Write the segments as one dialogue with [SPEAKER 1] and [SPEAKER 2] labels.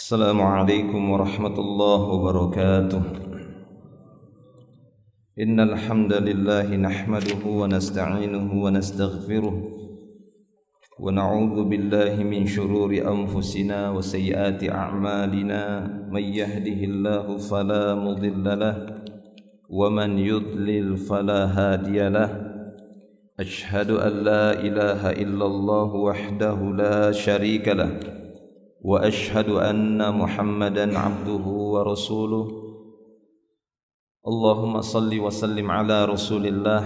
[SPEAKER 1] السلام عليكم ورحمة الله وبركاته. إن الحمد لله نحمده ونستعينه ونستغفره ونعوذ بالله من شرور أنفسنا وسيئات أعمالنا. من يهده الله فلا مضل له ومن يضلل فلا هادي له. أشهد أن لا إله إلا الله وحده لا شريك له وأشهد أن محمدا عبده ورسوله. اللهم صل وسلم على رسول الله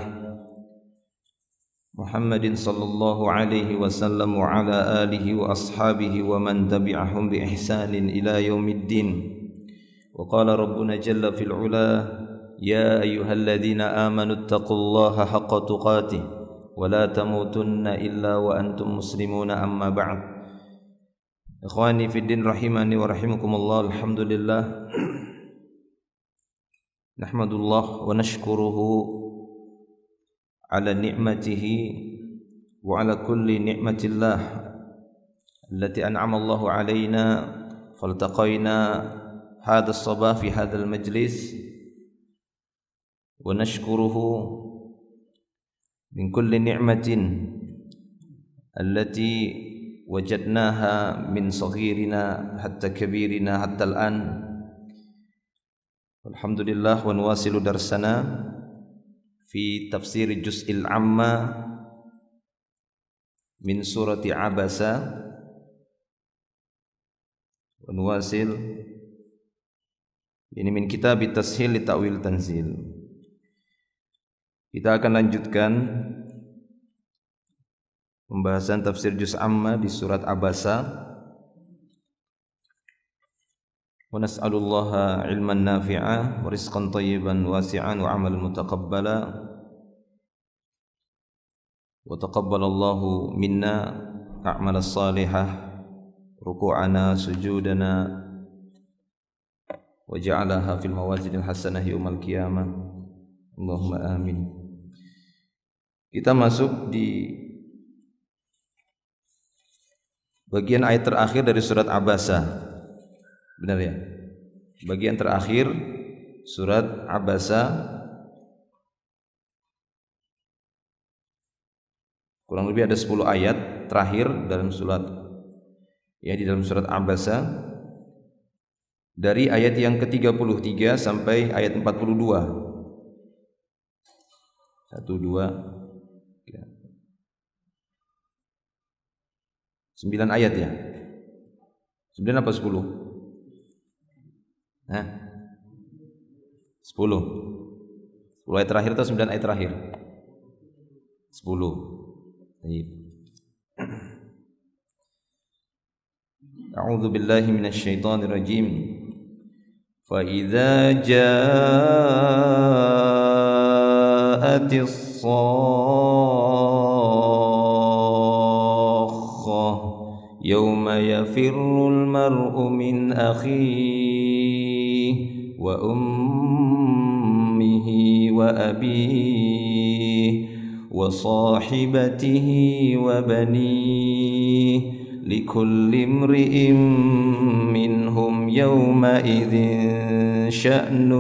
[SPEAKER 1] محمد صلى الله عليه وسلم وعلى آله وأصحابه ومن تبعهم بإحسان إلى يوم الدين. وقال ربنا جل في العلا: يا أيها الذين آمنوا اتقوا الله حق تقاته ولا تموتن إلا وأنتم مسلمون. أما بعد. Ikhwani fiddin rahimani wa rahimakumullah. Alhamdulillah, nahmadullah wa nashkuruhu ala ni'matihi wa ala kulli ni'matillah allati an'ama Allahu alayna faltaqayna hadha as-sabah fi hadha al-majlis wa nashkuruhu min kulli ni'matin allati wajadnaha min saghirina hatta kabirina hatta al-an. Alhamdulillah, wa nuwasilu darsana fi tafsir juz'il amma min surati Abasa. Wa nuwasil ini min kitab tashil li ta'wil tanzil. Kita akan lanjutkan pembahasan tafsir juz amma di surat Abasa. Wa nas'alullaha ilman nafi'a wa rizqan thayyiban wasi'an wa amalan mutaqabbala. Wa taqabbalallahu minna a'mal as-salihah ruku'ana sujudana wa ja'alaha fil mawazinil hasanah yaumal qiyamah. Allahumma amin. Kita masuk di bagian ayat terakhir dari surat Abasa. Benar ya? Bagian terakhir surat Abasa, kurang lebih ada 10 ayat terakhir dalam surat, ya, di dalam surat Abasa, dari ayat yang ke-33 sampai ayat 42. 1, 2, 9 ayat ya? 9 apa 10? 10 ayat terakhir atau 9 ayat terakhir? 10. Baik. A'udzu billahi minasy syaithanir rajim. Fa idza ja'atis يوم يفر المرء من أخيه وأمه وأبيه وصاحبته وبنيه لكل امرئ منهم يومئذ شأن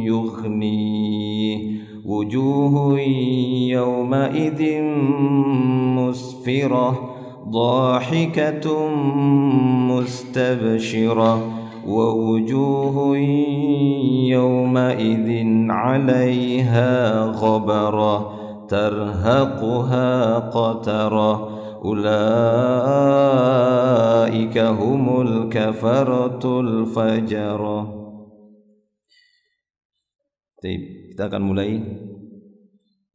[SPEAKER 1] يغنيه وجوه يومئذ مسفرة ضاحكة مستبشرة ووجوه يومئذ عليها غبرة ترهقها قترة أولئك هم الكفرة الفجرة. Baik, kita akan mulai.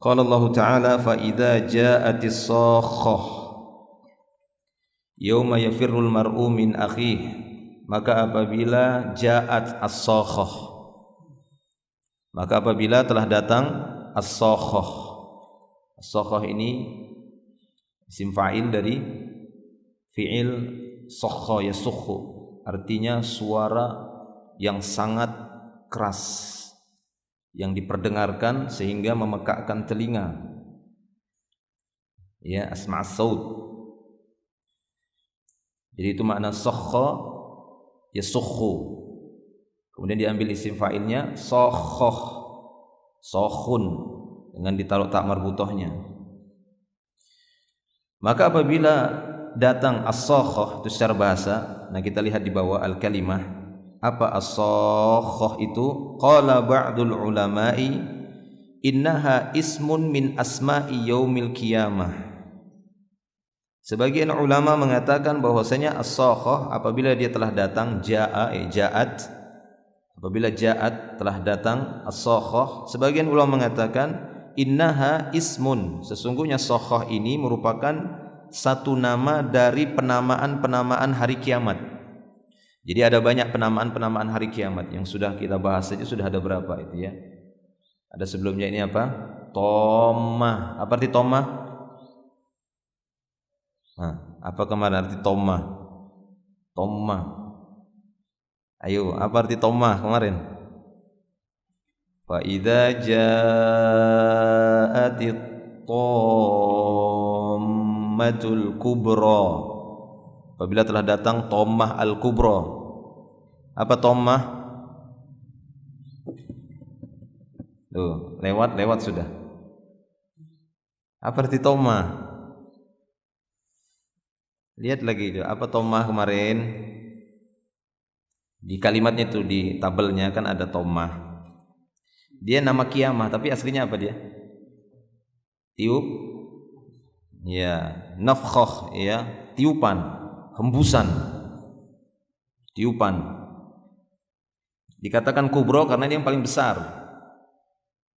[SPEAKER 1] Qala Allah Ta'ala: fa idza ja'atis sakhah yauma yafirrul mar'u min akhih. Maka apabila ja'at as-sakhah, maka apabila telah datang as-sakhah. As-sakhah ini isim fa'il dari fi'il sakha yasukhu, artinya suara yang sangat keras yang diperdengarkan sehingga memekakkan telinga. Ya, asma'as saut. Jadi itu makna sakha yasukhu. Kemudian diambil isim fa'ilnya sokhoh, sokhun, dengan ditaruh tak marbutohnya. Maka apabila datang as-sokhoh itu secara bahasa, nah kita lihat di bawah al-kalimah, apa as-sokhoh itu? Qala ba'dul ulama'i innaha ismun min asma'i yaumil qiyamah. Sebagian ulama mengatakan bahwasanya as-sokhoh apabila dia telah datang, ja'at, apabila ja'at telah datang as-sokhoh, sebagian ulama mengatakan innaha ismun, sesungguhnya sokhoh ini merupakan satu nama dari penamaan hari kiamat. Jadi ada banyak penamaan hari kiamat yang sudah kita bahas saja, sudah ada berapa itu ya. Ada sebelumnya ini apa? Tomah. Apa arti tomah? Nah, apa kemarin arti tomah? Tomah. Ayo, apa arti tomah kemarin? Fa idza ja'atit tommatul kubra. Apabila telah datang tomah al-kubra. Apa tomah? Tuh, lewat sudah. Apa arti tomah? Lihat lagi itu, apa tomah kemarin? Di kalimatnya itu, di tabelnya kan ada tomah. Dia nama kiamah, tapi aslinya apa dia? Tiup? Ya, nafkhah, ya, tiupan, hembusan. Tiupan. Dikatakan kubro karena dia yang paling besar.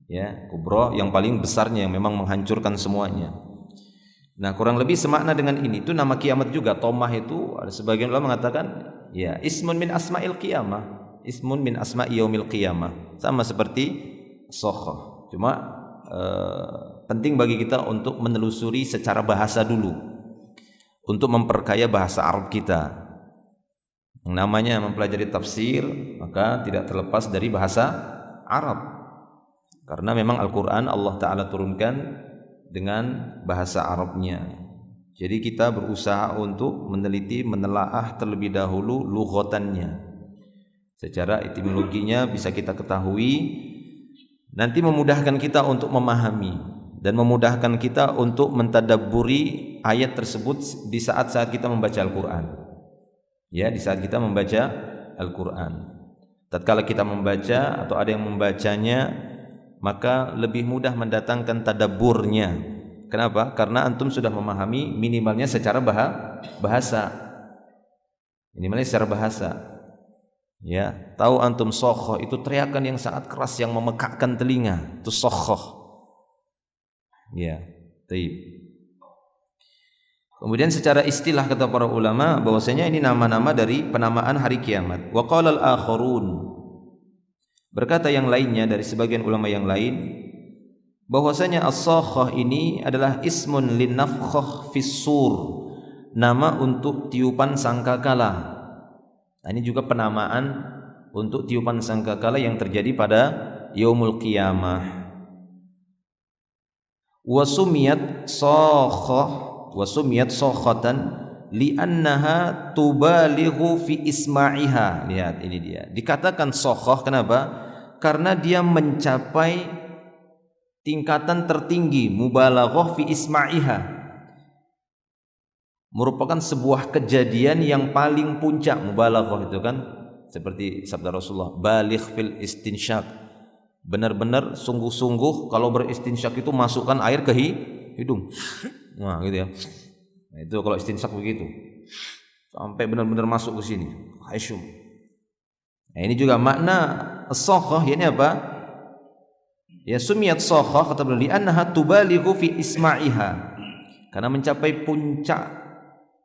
[SPEAKER 1] Ya, kubro yang paling besarnya, yang memang menghancurkan semuanya. Nah, kurang lebih semakna dengan ini. Itu nama kiamat juga. Tomah itu ada sebagian ulama mengatakan ya ismun min asma'il qiyamah, ismun min asma'i yaumil qiyamah, sama seperti sokhoh. Cuma penting bagi kita untuk menelusuri secara bahasa dulu, untuk memperkaya bahasa Arab kita. Yang namanya mempelajari tafsir maka tidak terlepas dari bahasa Arab, karena memang Al-Quran Allah Ta'ala turunkan dengan bahasa Arabnya. Jadi kita berusaha untuk meneliti, menelaah terlebih dahulu lughatannya. Secara etimologinya bisa kita ketahui, nanti memudahkan kita untuk memahami dan memudahkan kita untuk mentadabburi ayat tersebut di saat-saat kita membaca Al-Quran. Ya, di saat kita membaca Al-Quran. Tatkala kita membaca atau ada yang membacanya, maka lebih mudah mendatangkan tadabburnya. Kenapa? Karena antum sudah memahami minimalnya secara bahasa. Minimalnya secara bahasa. Ya, tahu antum sokhoh itu teriakan yang sangat keras yang memekakkan telinga, itu sokhoh. Ya, taib. Kemudian secara istilah kata para ulama bahwasanya ini nama-nama dari penamaan hari kiamat. Wa qala al-akharun, berkata yang lainnya dari sebagian ulama yang lain bahwasanya as-sakhah ini adalah ismun linnafkhah fis sur, nama untuk tiupan sangkakala. Nah, ini juga penamaan untuk tiupan sangkakala yang terjadi pada yaumul qiyamah. Wa sumiyat sakhatan li'annaha tubalighu fi isma'iha. Lihat, ini dia. Dikatakan sakhah kenapa? Karena dia mencapai tingkatan tertinggi, mubalaghah fi isma'iha, merupakan sebuah kejadian yang paling puncak. Mubalaghah itu kan seperti sabda Rasulullah, baligh fil istinsyaq, benar-benar sungguh-sungguh kalau beristinsyak itu masukkan air ke hidung. Nah, gitu ya. Nah, itu kalau istinsyaq begitu, sampai benar-benar masuk ke sini. Aisyum. Nah, ini juga makna as-sakhah, ini apa? Ya, sumiyat sakhah kata beliau li'annaha tubalighu fi isma'iha, karena mencapai puncak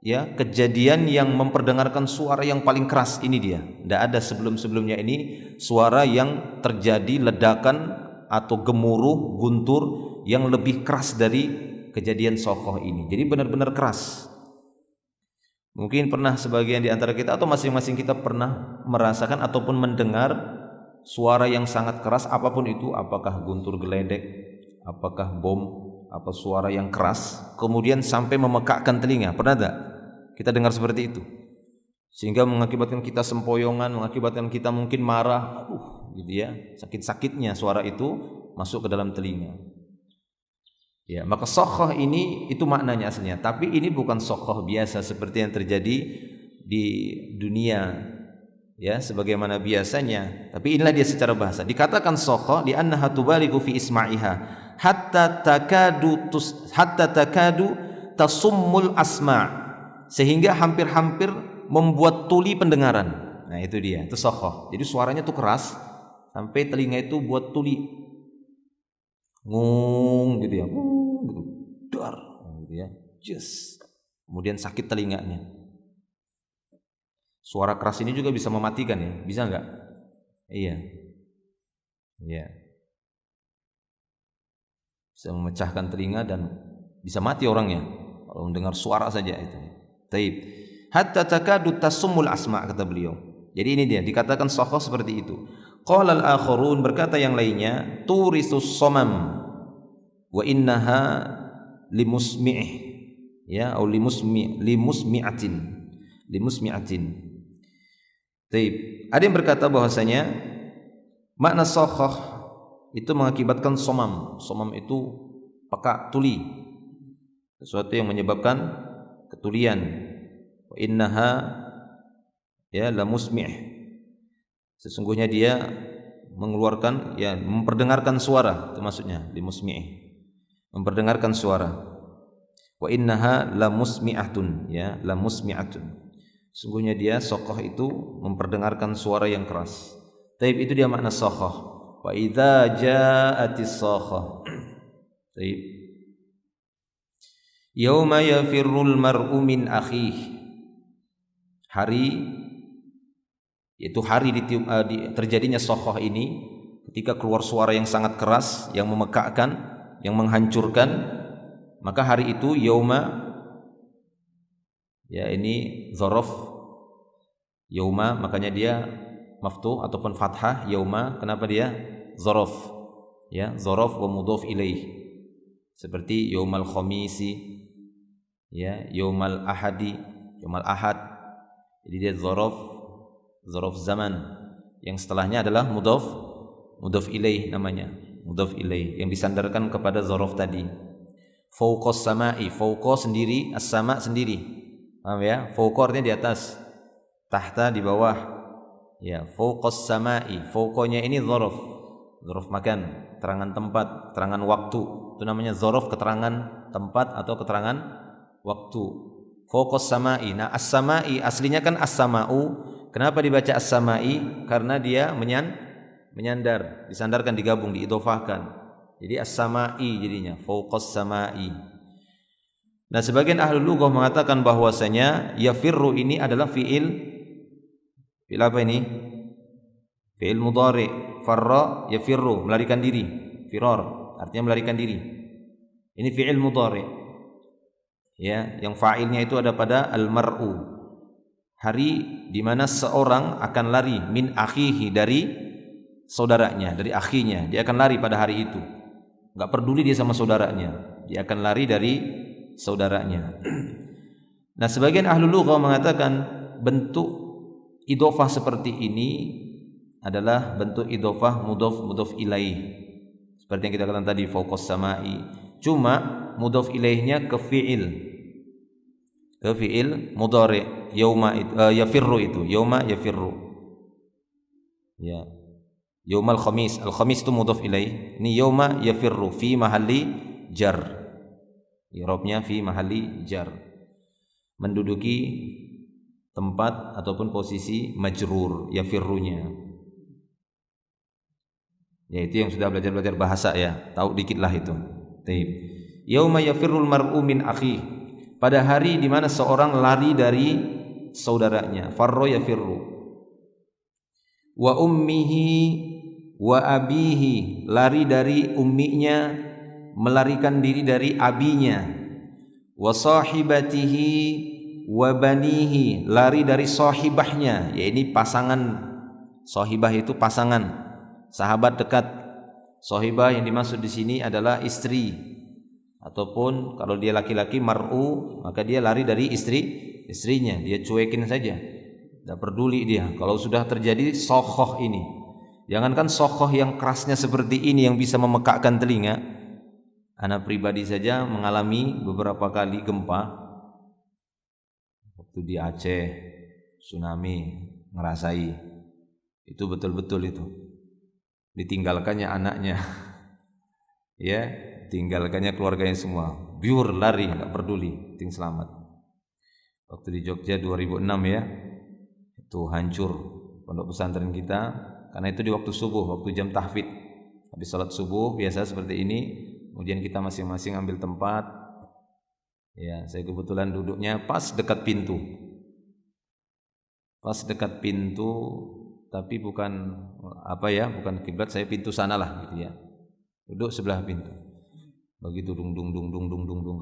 [SPEAKER 1] ya kejadian yang memperdengarkan suara yang paling keras. Ini dia. Tidak ada sebelum-sebelumnya ini suara yang terjadi ledakan atau gemuruh guntur yang lebih keras dari kejadian sakhah ini. Jadi benar-benar keras. Mungkin pernah sebagian di antara kita atau masing-masing kita pernah merasakan ataupun mendengar suara yang sangat keras apapun itu, apakah guntur geledek, apakah bom, apa suara yang keras kemudian sampai memekakkan telinga. Pernah tak kita dengar seperti itu? sehingga mengakibatkan kita sempoyongan, mengakibatkan kita mungkin marah, gitu ya, sakit-sakitnya suara itu masuk ke dalam telinga. Ya, maka sokhah ini itu maknanya aslinya, tapi ini bukan sokhah biasa seperti yang terjadi di dunia, ya, sebagaimana biasanya. Tapi inilah dia secara bahasa. Dikatakan sokhah di annaha tubalighu fi isma'iha hatta takadu tasummul asma', sehingga hampir-hampir membuat tuli pendengaran. Nah, itu dia, itu sokhah. Jadi suaranya tuh keras sampai telinga itu buat tuli. Ngung gitu ya. Gitu. Dar gitu ya. Just. Kemudian sakit telinganya. Suara keras ini juga bisa mematikan ya. Bisa enggak? Iya. Iya. Bisa memecahkan telinga dan bisa mati orangnya kalau mendengar suara saja itu. Taib. Hatta takadu tasumul asma, kata beliau. Jadi ini dia, dikatakan sokhah seperti itu. Qala al-akharun, berkata yang lainnya, turisus somam wa innaha limusmi'ih, ya, atau limusmi'atin. Taib. Ada yang berkata bahwasanya makna sokhah itu mengakibatkan somam. Somam itu peka, tuli, sesuatu yang menyebabkan ketulian. Wa innaha, ya, lamusmi', sesungguhnya dia mengeluarkan, ya, memperdengarkan suara, itu maksudnya limusmi', memperdengarkan suara. Wa innaha lamusmi'atun, ya, lamusmi'atun, sesungguhnya dia sokhah itu memperdengarkan suara yang keras. Taib, itu dia makna sokhah. Wa idza ja'atis sokhah. Taib. Yauma yafirrul mar'u min akhihi, hari, yaitu hari terjadinya sokhah ini, ketika keluar suara yang sangat keras, yang memekakkan, yang menghancurkan, maka hari itu yauma, ya, ini dzaraf yauma, makanya dia maftuh ataupun fathah yauma. Kenapa dia dzaraf? Ya, dzaraf wa mudhaf ilaih, seperti yaumal khamisi, ya, yaumal ahadi, yaumal ahad. Jadi dia dzaraf zaman, yang setelahnya adalah mudhaf ilaih, namanya mudhaf ilaih, yang disandarkan kepada dzaraf tadi. Fauqas sama'i, fauqa sendiri, as-sama' sendiri, paham ya? Fauqa artinya di atas, tahta di bawah, ya. Fauqas sama'i, fauqanya ini dzaraf makan, keterangan tempat, keterangan waktu, itu namanya dzaraf, keterangan tempat atau keterangan waktu. Fauqas sama'i. Nah, as-sama'i aslinya kan as-sama'u. Kenapa dibaca as-sama'i? Karena dia menyandar, disandarkan, digabung, diidhofahkan. Jadi as-sama'i jadinya, fauqas sama'i. Nah, sebagian ahli lughah mengatakan bahwasanya yafirru ini adalah fiil apa ini? Fiil mudhari. Farra yafirru, melarikan diri. Firar artinya melarikan diri. Ini fiil mudhari. Ya, yang fa'ilnya itu ada pada al-mar'u, hari di mana seorang akan lari, min akhihi, dari saudaranya, dari akhinya, dia akan lari pada hari itu. Enggak peduli dia sama saudaranya, dia akan lari dari saudaranya. Nah, sebagian ahli lughah mengatakan bentuk idhofah seperti ini adalah bentuk idhofah mudhaf ilaih, seperti yang kita katakan tadi, fauqas sama'i. Cuma mudhaf ilaihnya ke fi'il mudhari, yauma yafirru, itu yauma yafirru, ya, yaumal khamis, al khamis itu mudhaf ilaih, ini yauma yafirru fi mahalli jar, i'rabnya fi mahalli jar, menduduki tempat ataupun posisi majrur yafirrunya. Ya, itu yang sudah belajar bahasa, ya, tahu dikitlah itu. Taib. Yauma yafirrul mar'u min akhi, pada hari di mana seorang lari dari saudaranya. Farra yafirru. Wa ummihi wa abihi, lari dari umminya, melarikan diri dari abinya. Wa sahibatihi wa banihi, lari dari sahibahnya, ya, ini pasangan. Sahibah itu pasangan, sahabat dekat. Sahibah yang dimaksud di sini adalah istri, ataupun kalau dia laki-laki mar'u, maka dia lari dari istrinya, dia cuekin saja, Tidak peduli dia. Kalau sudah terjadi sokhoh ini, jangankan sokhoh yang kerasnya seperti ini yang bisa memekakkan telinga. Anak pribadi saja mengalami beberapa kali gempa. Waktu di Aceh, tsunami, ngerasai. Itu betul-betul itu. Ditinggalkannya anaknya. Ya, tinggalkannya keluarganya semua. Biur lari, enggak peduli, penting selamat. Waktu di Jogja 2006 ya. Itu hancur pondok pesantren kita karena itu di waktu subuh, waktu jam tahfidz. Habis salat subuh biasa seperti ini, kemudian kita masing-masing ambil tempat. Ya, saya kebetulan duduknya pas dekat pintu. Pas dekat pintu, tapi bukan bukan kiblat, saya pintu sana lah gitu ya. Duduk sebelah pintu. Begitu dung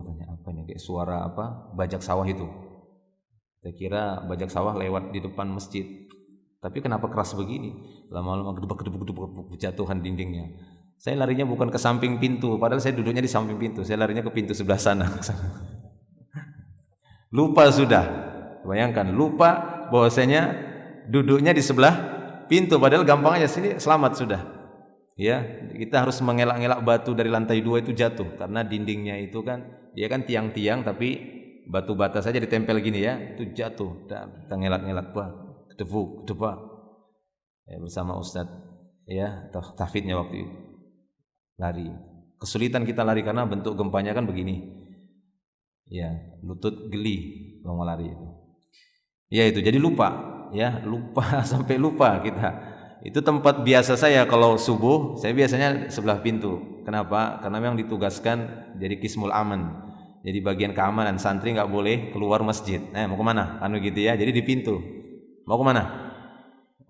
[SPEAKER 1] katanya apa ini kayak suara bajak sawah itu. Saya kira bajak sawah lewat di depan masjid. Tapi kenapa keras begini? Lama-lama gedebuk jatuhan dindingnya. Saya larinya bukan ke samping pintu, padahal saya duduknya di samping pintu. Saya larinya ke pintu sebelah sana. Lupa sudah. Bayangkan, lupa bahwasanya duduknya di sebelah pintu, padahal gampang aja sini selamat sudah. Ya, kita harus mengelak-ngelak batu dari lantai 2 itu jatuh karena dindingnya itu kan dia kan tiang-tiang tapi batu bata saja ditempel gini ya, itu jatuh. Dan kita ngelak-ngelak kedebuk ya, bersama Ustadz ya, tahfidnya waktu itu. Lari. Kesulitan kita lari karena bentuk gempanya kan begini. Ya, lutut geli kalau mau lari itu. Ya itu, jadi lupa ya, lupa sampai lupa kita. Itu tempat biasa saya kalau subuh, saya biasanya sebelah pintu. Kenapa? Karena memang ditugaskan jadi kismul aman. Jadi bagian keamanan, santri nggak boleh keluar masjid. Mau kemana? Gitu ya. Jadi di pintu. Mau kemana?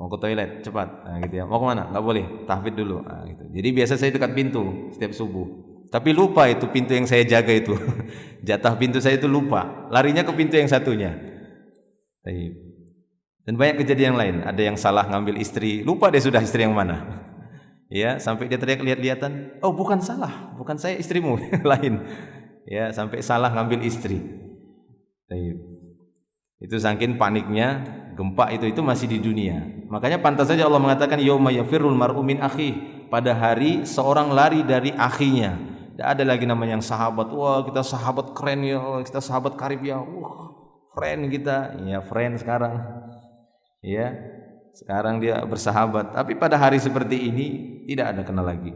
[SPEAKER 1] Mau ke toilet, cepat. Gitu ya. Mau kemana? Nggak boleh. Tahfidz dulu. Gitu. Jadi biasa saya dekat pintu setiap subuh. Tapi lupa itu pintu yang saya jaga itu. Jatah pintu saya itu lupa. Larinya ke pintu yang satunya. Dan banyak kejadian lain. Ada yang salah ngambil istri, lupa dia sudah istri yang mana. Ya, sampai dia teriak lihat-lihatan, "Oh, bukan salah, bukan saya istrimu." Lain. Ya, sampai salah ngambil istri. Itu saking paniknya gempa itu masih di dunia. Makanya pantas saja Allah mengatakan yauma yafirrul mar'u min akhihi, pada hari seorang lari dari akhinya. Tidak ada lagi namanya yang sahabat. Wah, kita sahabat keren ya, kita sahabat karib ya. Friend kita. Ya, friend sekarang. Ya, sekarang dia bersahabat. Tapi pada hari seperti ini tidak ada kenal lagi.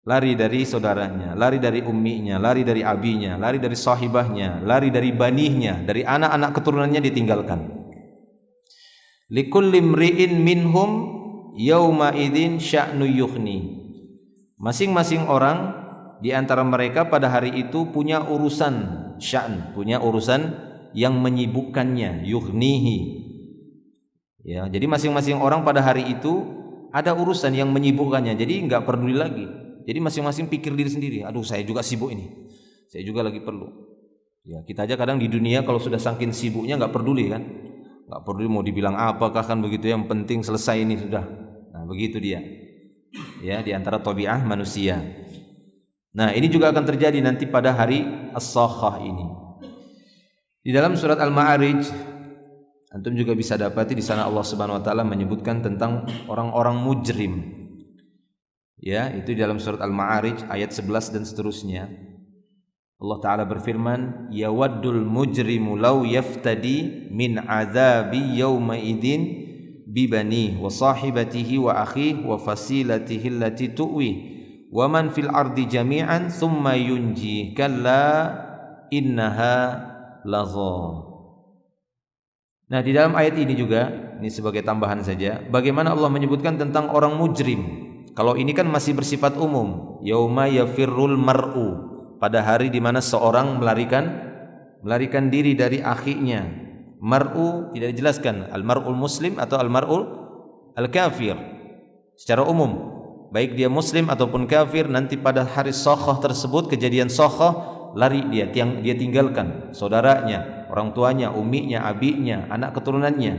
[SPEAKER 1] Lari dari saudaranya, lari dari umminya, lari dari abinya, lari dari sahibahnya, lari dari banihnya, dari anak-anak keturunannya ditinggalkan. Likulli imri'in minhum yauma idzin sya'nu yughni. Masing-masing orang di antara mereka pada hari itu punya urusan sya'n, punya urusan yang menyibukkannya, yughnihi. Ya, jadi masing-masing orang pada hari itu ada urusan yang menyibukkannya. Jadi enggak peduli lagi. Jadi masing-masing pikir diri sendiri. Aduh, saya juga sibuk ini. Saya juga lagi perlu. Ya, kita aja kadang di dunia kalau sudah saking sibuknya enggak peduli kan. Enggak peduli mau dibilang apakah kan begitu, yang penting selesai ini sudah. Nah, begitu dia. Ya, di antara tabiat manusia. Nah, ini juga akan terjadi nanti pada hari As-Sakhah ini. Di dalam surat Al-Ma'arij antum juga bisa dapati di sana Allah Subhanahu wa taala menyebutkan tentang orang-orang mujrim. Ya, itu di dalam surat Al-Ma'arij ayat 11 dan seterusnya. Allah taala berfirman, "Yawaddul mujrimu law yaftadi min adzabi yauma idzin bi banihi wa sahibatihi wa akhihi wa fasilatihi allati tuwi wa man fil ardi jami'an tsumma yunji kalla innaha lazah." Nah, di dalam ayat ini juga, ini sebagai tambahan saja, bagaimana Allah menyebutkan tentang orang mujrim. Kalau ini kan masih bersifat umum, yauma yafirrul mar'u, pada hari di mana seorang melarikan diri dari akhinya. Mar'u tidak dijelaskan al-mar'ul muslim atau al-mar'ul al-kafir. Secara umum, baik dia muslim ataupun kafir, nanti pada hari Sakhah tersebut, kejadian Sakhah, lari dia tinggalkan saudaranya, orang tuanya, umminya, abinya, anak keturunannya.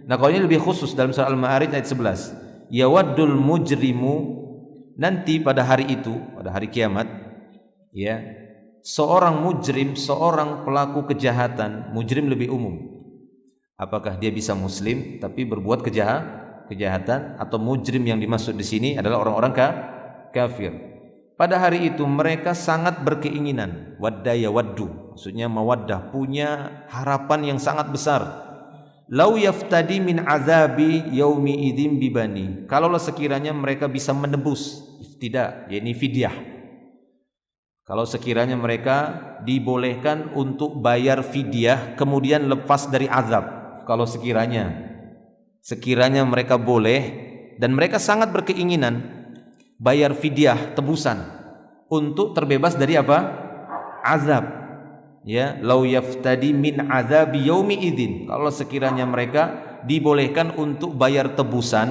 [SPEAKER 1] Nah, kalau ini lebih khusus dalam surah Al-Ma'arij ayat 11. Yawaddul mujrimu, nanti pada hari itu, pada hari kiamat, ya, seorang mujrim, seorang pelaku kejahatan, mujrim lebih umum. Apakah dia bisa muslim tapi berbuat kejahatan, atau mujrim yang dimaksud di sini adalah orang-orang kafir. Pada hari itu mereka sangat berkeinginan, wadda yawaddu, maksudnya mawaddah, punya harapan yang sangat besar. Lau yaftadi min azabi yaumi idzin bibani. Kalaulah sekiranya mereka bisa menebus, iftida, yakni fidyah. Kalau sekiranya mereka dibolehkan untuk bayar fidyah kemudian lepas dari azab. Kalau sekiranya mereka boleh dan mereka sangat berkeinginan bayar fidyah, tebusan untuk terbebas dari apa? Azab. Ya, lau yaftadi min azabi yaumi idzin. Kalau sekiranya mereka dibolehkan untuk bayar tebusan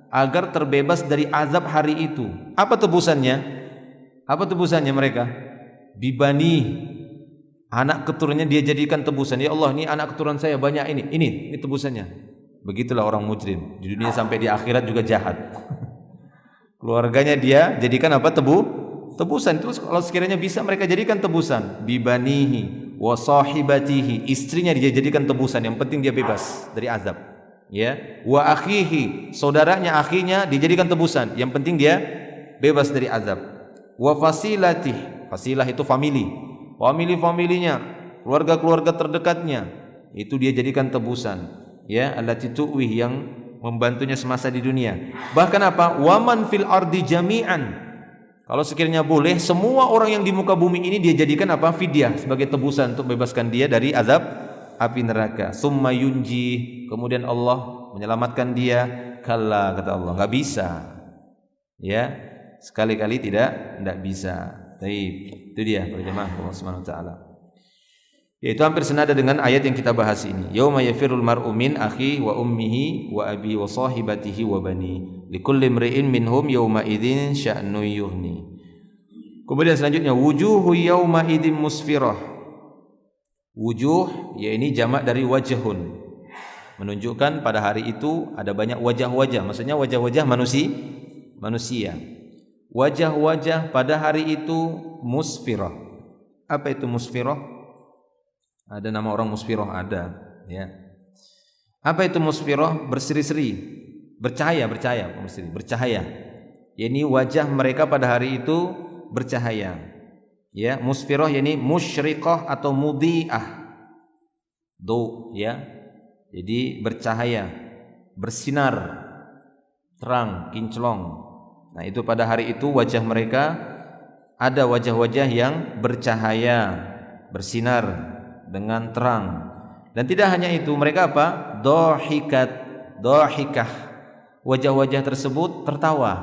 [SPEAKER 1] agar terbebas dari azab hari itu. Apa tebusannya? Apa tebusannya mereka? Bibani, anak keturunannya dia jadikan tebusan. Ya Allah, ini anak keturunan saya banyak ini tebusannya. Begitulah orang mujrim. Di dunia sampai di akhirat juga jahat. Keluarganya dia jadikan apa? Tebusan. Terus kalau sekiranya bisa mereka jadikan tebusan. Bibanihi wa sahibatihi, istrinya dia jadikan tebusan. Yang penting dia bebas dari azab. Ya, wa akhihi, saudaranya, akhinya dijadikan tebusan. Yang penting dia bebas dari azab. Wa fasilatih, fasilah itu familinya, keluarga terdekatnya, itu dia jadikan tebusan. Ya, allati tu'wih, yang membantunya semasa di dunia. Bahkan apa? Waman fil ardi jami'an. Kalau sekiranya boleh, semua orang yang di muka bumi ini dia jadikan apa? Fidyah, sebagai tebusan untuk bebaskan dia dari azab api neraka. Summa yunji, kemudian Allah menyelamatkan dia. Kalla, kata Allah, enggak bisa. Ya, sekali-kali tidak bisa. Baik, itu dia para jemaah Allah Subhanahu wa taala. Yaitu hampir senada dengan ayat yang kita bahas ini. Yauma yafirul mar'u min akhi wa ummihi wa abi wa sahibatihi wa bani. Likulli imri'in minhum yauma idzin sya'nu yughni. Kemudian selanjutnya wujuhu yauma idzin musfirah. Wujuh, ya ini jamak dari wajhun. Menunjukkan pada hari itu ada banyak wajah-wajah, maksudnya wajah-wajah manusia. Wajah-wajah pada hari itu musfirah. Apa itu musfirah? Ada nama orang musfirah, ada, ya. Apa itu musfirah? Berseri-seri, bercahaya. Yani wajah mereka pada hari itu bercahaya. Ya, musfirah yani musyriqah atau mudhi'ah. Ya. Jadi bercahaya, bersinar, terang, kinclong. Nah, itu pada hari itu wajah mereka ada wajah-wajah yang bercahaya, bersinar dengan terang. Dan tidak hanya itu, mereka apa? Dhahikah. Wajah-wajah tersebut tertawa.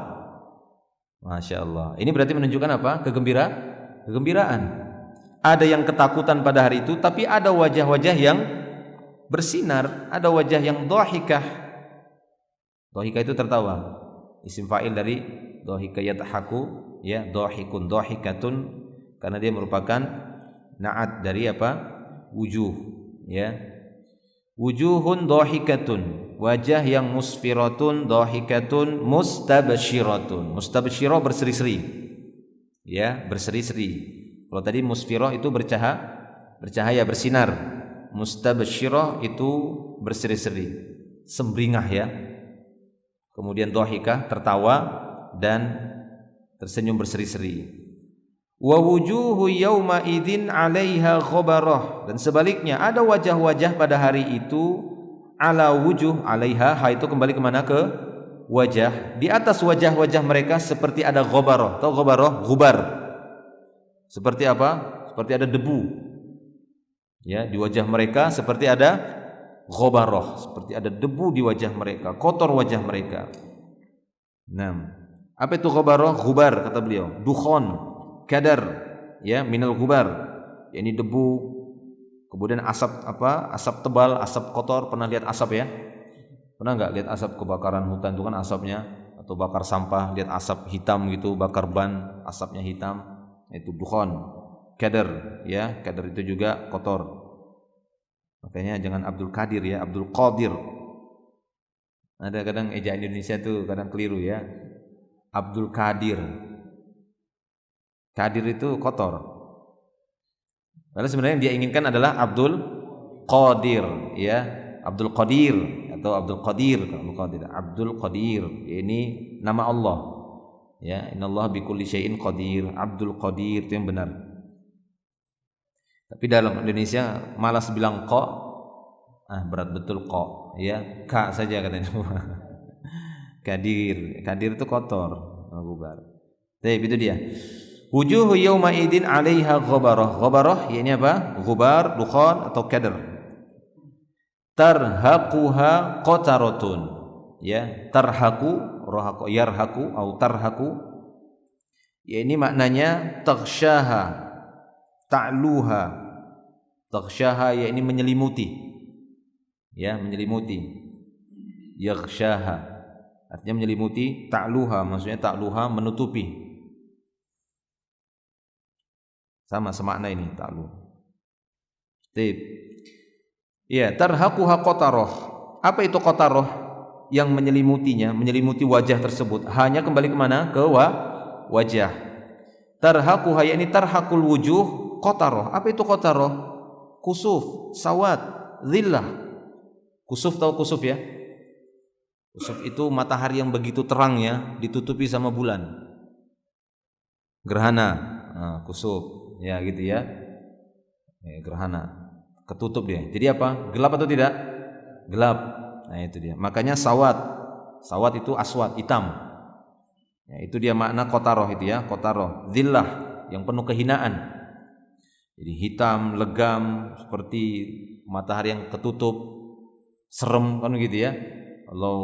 [SPEAKER 1] Masya Allah. Ini berarti menunjukkan apa? Kegembiraan. Ada yang ketakutan pada hari itu, tapi ada wajah-wajah yang bersinar, ada wajah yang dhahikah. Dhahikah itu tertawa. Isim fa'il dari dhahika yadhaku, ya, dhahikun, dhahikatun, karena dia merupakan na'at dari apa? Wujuh, ya. Wujuhun dhahikatun, wajah yang musfiratun, dhahikatun, mustabsyiratun. Mustabsyirah berseri-seri. Ya, berseri-seri. Kalau tadi musfirah itu bercahaya, bersinar. Mustabsyirah itu berseri-seri, sembringah, ya. Kemudian dhahikah, tertawa dan tersenyum berseri-seri. Wa wujuhu yauma idzin 'alaiha ghabarah, dan sebaliknya ada wajah-wajah pada hari itu ala wujuh 'alaiha, ha itu kembali kemana? Ke wajah. Di atas wajah-wajah mereka seperti ada ghabarah. Tahu ghabarah? Gubar. Seperti apa? Seperti ada debu. Ya, di wajah mereka seperti ada ghabarah, seperti ada debu di wajah mereka, kotor wajah mereka. Nah, apa itu ghabarah? Gubar, kata beliau. Dukhon, kadar, ya, minal gubar. Ya, ini debu. Kemudian asap apa? Asap tebal, asap kotor. Pernah lihat asap, ya? Pernah enggak lihat asap kebakaran hutan itu kan asapnya, atau bakar sampah, lihat asap hitam gitu, bakar ban, asapnya hitam. Itu dukhon, kadar, ya. Kadar itu juga kotor. Makanya jangan Abdul Qadir, ya, Abdul Qadir. Ada kadang ejaan Indonesia tuh kadang keliru, ya. Abdul Qadir. Qadir itu kotor. Padahal sebenarnya yang dia inginkan adalah Abdul Qadir, ya. Abdul Qadir atau Abdul Qadir, Abdul Qadir, ini nama Allah. Ya, innallaha bikulli syai'in qadir. Abdul Qadir itu yang benar. Tapi dalam Indonesia malas bilang qa. Berat betul qa, ya. Ka saja katanya. Kadir itu kotor, gubar. Tapi itu dia. Wujuhu yawma idin 'alaiha ghabarah. Ghabarah ini apa? Ghubar, dukhan atau kadar. Tarhaquha qataratun. Ya, tarhaqu, rahaqa, yarhaqu atau tarhaqu. Ya, ini maknanya taghsyaha, ta'luha. Taghsyaha ya ini menyelimuti. Ya, menyelimuti. Yaghsyaha artinya menyelimuti, ta'luha maksudnya ta'luha menutupi. Sama semakna ini ta'lu. Tip. Ya, tarhaquha qatarah. Apa itu qatarah? Yang menyelimutinya, menyelimuti wajah tersebut. Hanya kembali ke mana? Ke wajah. Tarhaquha yakni tarhaqul wujuh qatarah. Apa itu qatarah? Kusuf, sawat, dhillah. Kusuf, tahu kusuf ya? Kusuf itu matahari yang begitu terangnya ditutupi sama bulan. Gerhana, kusuf, ya gitu ya. Gerhana, ketutup dia. Jadi apa? Gelap atau tidak? Gelap. Nah itu dia. Makanya sawat itu aswad, hitam. Ya, itu dia makna qatarah itu ya, qatarah. Dhillah, yang penuh kehinaan. Jadi hitam, legam, seperti matahari yang ketutup, serem kan gitu ya. Kalau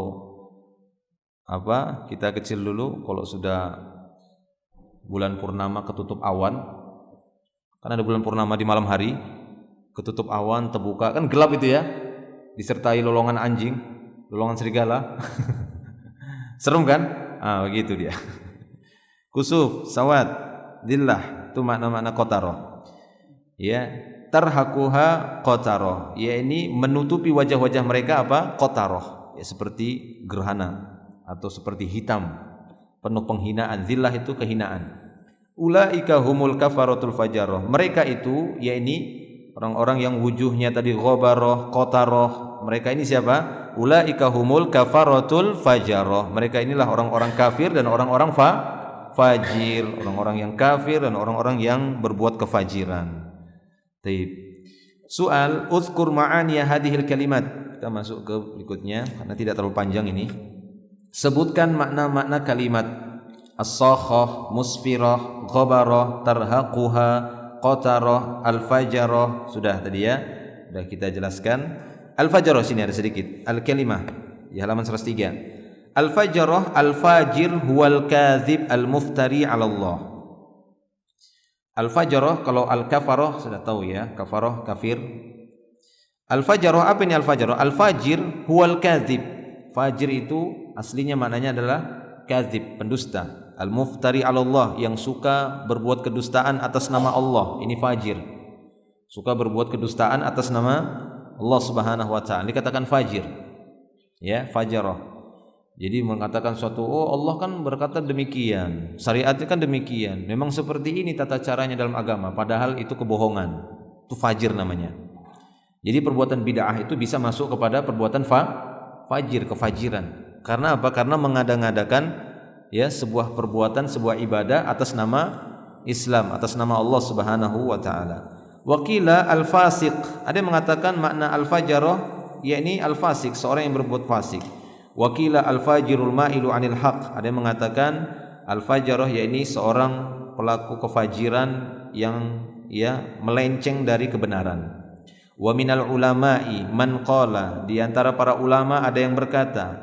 [SPEAKER 1] kita kecil dulu kalau sudah bulan purnama ketutup awan, kan ada bulan purnama di malam hari, ketutup awan, terbuka, kan gelap itu ya, disertai lolongan anjing, lolongan serigala. Serem kan? Begitu dia. Kusuf, sawat, dhillah, itu makna-makna qatarah. Ya, tarhaquha qatarah. Ya, ini menutupi wajah-wajah mereka apa? Qatarah. Ya, seperti gerhana atau seperti hitam, penuh penghinaan. Dhillah itu kehinaan. Ulaika humul kafaratul fajarah. Mereka itu, ya ini orang-orang yang wujuhnya tadi ghabarah, qatarah. Mereka ini siapa? Ulaika humul kafaratul fajarah. Mereka inilah orang-orang kafir dan orang-orang fajir, orang-orang yang kafir dan orang-orang yang berbuat kefajiran. Taib. Soal uzkur ma'aniya hadhil kalimat. Kita masuk ke berikutnya karena tidak terlalu panjang ini. Sebutkan makna-makna kalimat as-sakhah, musfirah, ghabarah, tarhaquha, qatarah, al-fajarah. Sudah tadi ya, sudah kita jelaskan. Al-fajarah sini ada sedikit. Al-kalimah di halaman 103. Al-fajarah, al-fajir huwal kadzib al-muftari 'ala Allah. Al-fajarah, kalau al-kafarah sudah tahu ya, kafarah kafir. Al-fajarah, apa ini al-fajarah? Al-fajir huwal kadzib. Fajir itu aslinya maknanya adalah kadzib, pendusta. Al-muftari 'ala Allah, yang suka berbuat kedustaan atas nama Allah. Ini fajir. Suka berbuat kedustaan atas nama Allah Subhanahu wa taala. Dikatakan fajir. Ya, fajarah. Jadi mengatakan suatu, Allah kan berkata demikian, syariatnya kan demikian, memang seperti ini tata caranya dalam agama, padahal itu kebohongan. Itu fajir namanya. Jadi perbuatan bid'ah itu bisa masuk kepada perbuatan fajir, kefajiran. Karena apa? Karena mengada-ngadakan ya sebuah perbuatan, sebuah ibadah atas nama Islam, atas nama Allah Subhanahu wa taala. Waqila al-fasiq, ada yang mengatakan makna al-fajarah yakni al-fasiq, seorang yang berbuat fasik. Waqila al-fajirul ma'ilu 'anil haq, ada yang mengatakan al-fajarah yakni seorang pelaku kefajiran yang ya melenceng dari kebenaran. Wa minal ulama'i man qala, di antara para ulama ada yang berkata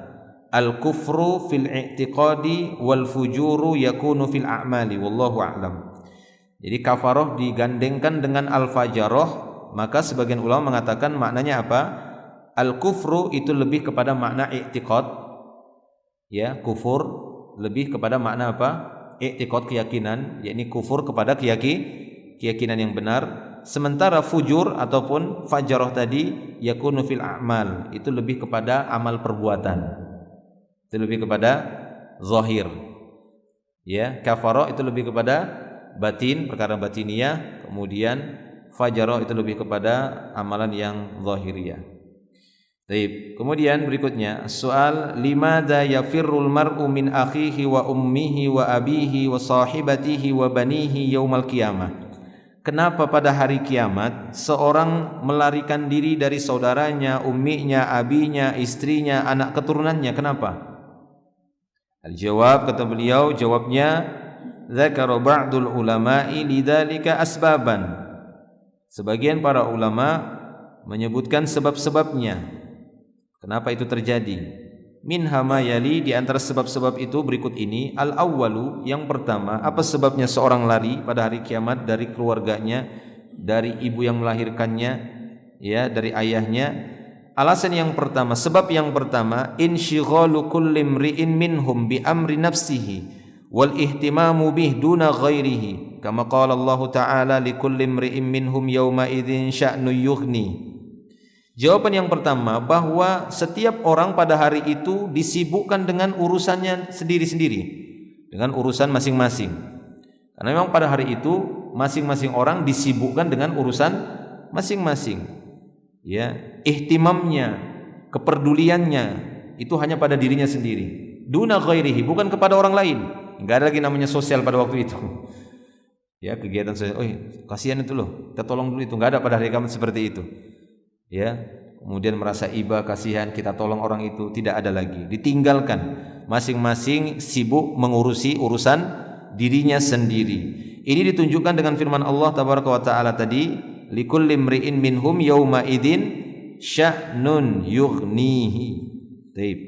[SPEAKER 1] al-kufru fil i'tiqadi wal fujuru yakunu fil a'mali wallahu a'lam. Jadi kafarah digandengkan dengan al-fajarah, maka sebagian ulama mengatakan maknanya apa? Al-kufru itu lebih kepada makna i'tiqad. Ya, kufur lebih kepada makna apa? I'tiqad, keyakinan, yakni kufur kepada keyakinan yang benar. Sementara fujur ataupun fajarah tadi yakunu fil a'mal, itu lebih kepada amal perbuatan. Itu lebih kepada zahir. Ya, kafarah itu lebih kepada batin, perkara batiniyah, kemudian fajarah itu lebih kepada amalan yang zahiriyah. Taib. Kemudian berikutnya, soal limadza yafirrul mar'u min akhihi wa ummihi wa abihi wa sahibatihi wa banihi yaumal qiyamah. Kenapa pada hari kiamat seorang melarikan diri dari saudaranya, umminya, abinya, istrinya, anak keturunannya? Kenapa? Al-jawab, kata beliau, jawabnya, dzakara ba'dul ulama'i lidzalika asbaban. Sebagian para ulama menyebutkan sebab-sebabnya. Kenapa itu terjadi? Minha ma yali, di antara sebab-sebab itu berikut ini. Al-awwalu, yang pertama, apa sebabnya seorang lari pada hari kiamat dari keluarganya, dari ibu yang melahirkannya, ya, dari ayahnya? Alasan yang pertama, sebab yang pertama, insyighalu kulli imri'in minhum bi amri nafsihi wal ihtimamu bih duna ghairihi, kama qala Allah Ta'ala likulli imri'in minhum yawma idzin sya'nu yughni. Jawaban yang pertama, bahwa setiap orang pada hari itu disibukkan dengan urusannya sendiri-sendiri, dengan urusan masing-masing. Karena memang pada hari itu masing-masing orang disibukkan dengan urusan masing-masing. Ya, ihtimamnya, kepeduliannya itu hanya pada dirinya sendiri. Duna ghairihi, bukan kepada orang lain. Enggak ada lagi namanya sosial pada waktu itu. Ya, kegiatan sosial. Oh, kasihan itu loh, kita tolong dulu itu. Enggak ada pada hari kiamat seperti itu. Ya, kemudian merasa iba, kasihan, kita tolong orang itu, tidak ada lagi. Ditinggalkan, masing-masing sibuk mengurusi urusan dirinya sendiri. Ini ditunjukkan dengan firman Allah tabaraka wa taala tadi, likulli imri'in minhum yauma idzin sya'nun yughnihi. Baik.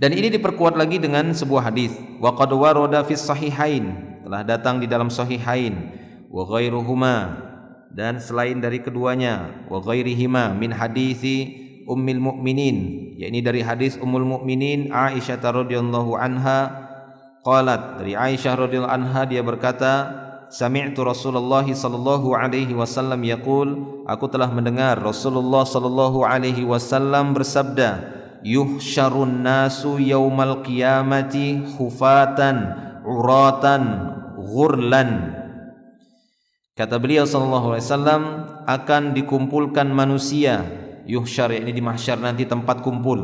[SPEAKER 1] Dan ini diperkuat lagi dengan sebuah hadis, wa qad warada fis sahihain, telah datang di dalam sahihain, wa ghairuhuma, dan selain dari keduanya, wa ghairihima, min hadisi ummil mu'minin, yakni dari hadis ummul mu'minin Aisyah radhiyallahu anha, qalat, dari Aisyah radhiyallahu anha dia berkata, sami'tu Rasulullah sallallahu alaihi wasallam yaqul, aku telah mendengar Rasulullah sallallahu alaihi wasallam bersabda, yuhsyarun nasu yaumal qiyamati hufatan uratan ghurlan. Kata beliau sallallahu alaihi wasallam, akan dikumpulkan manusia, yuhsyar, ini di mahsyar nanti tempat kumpul,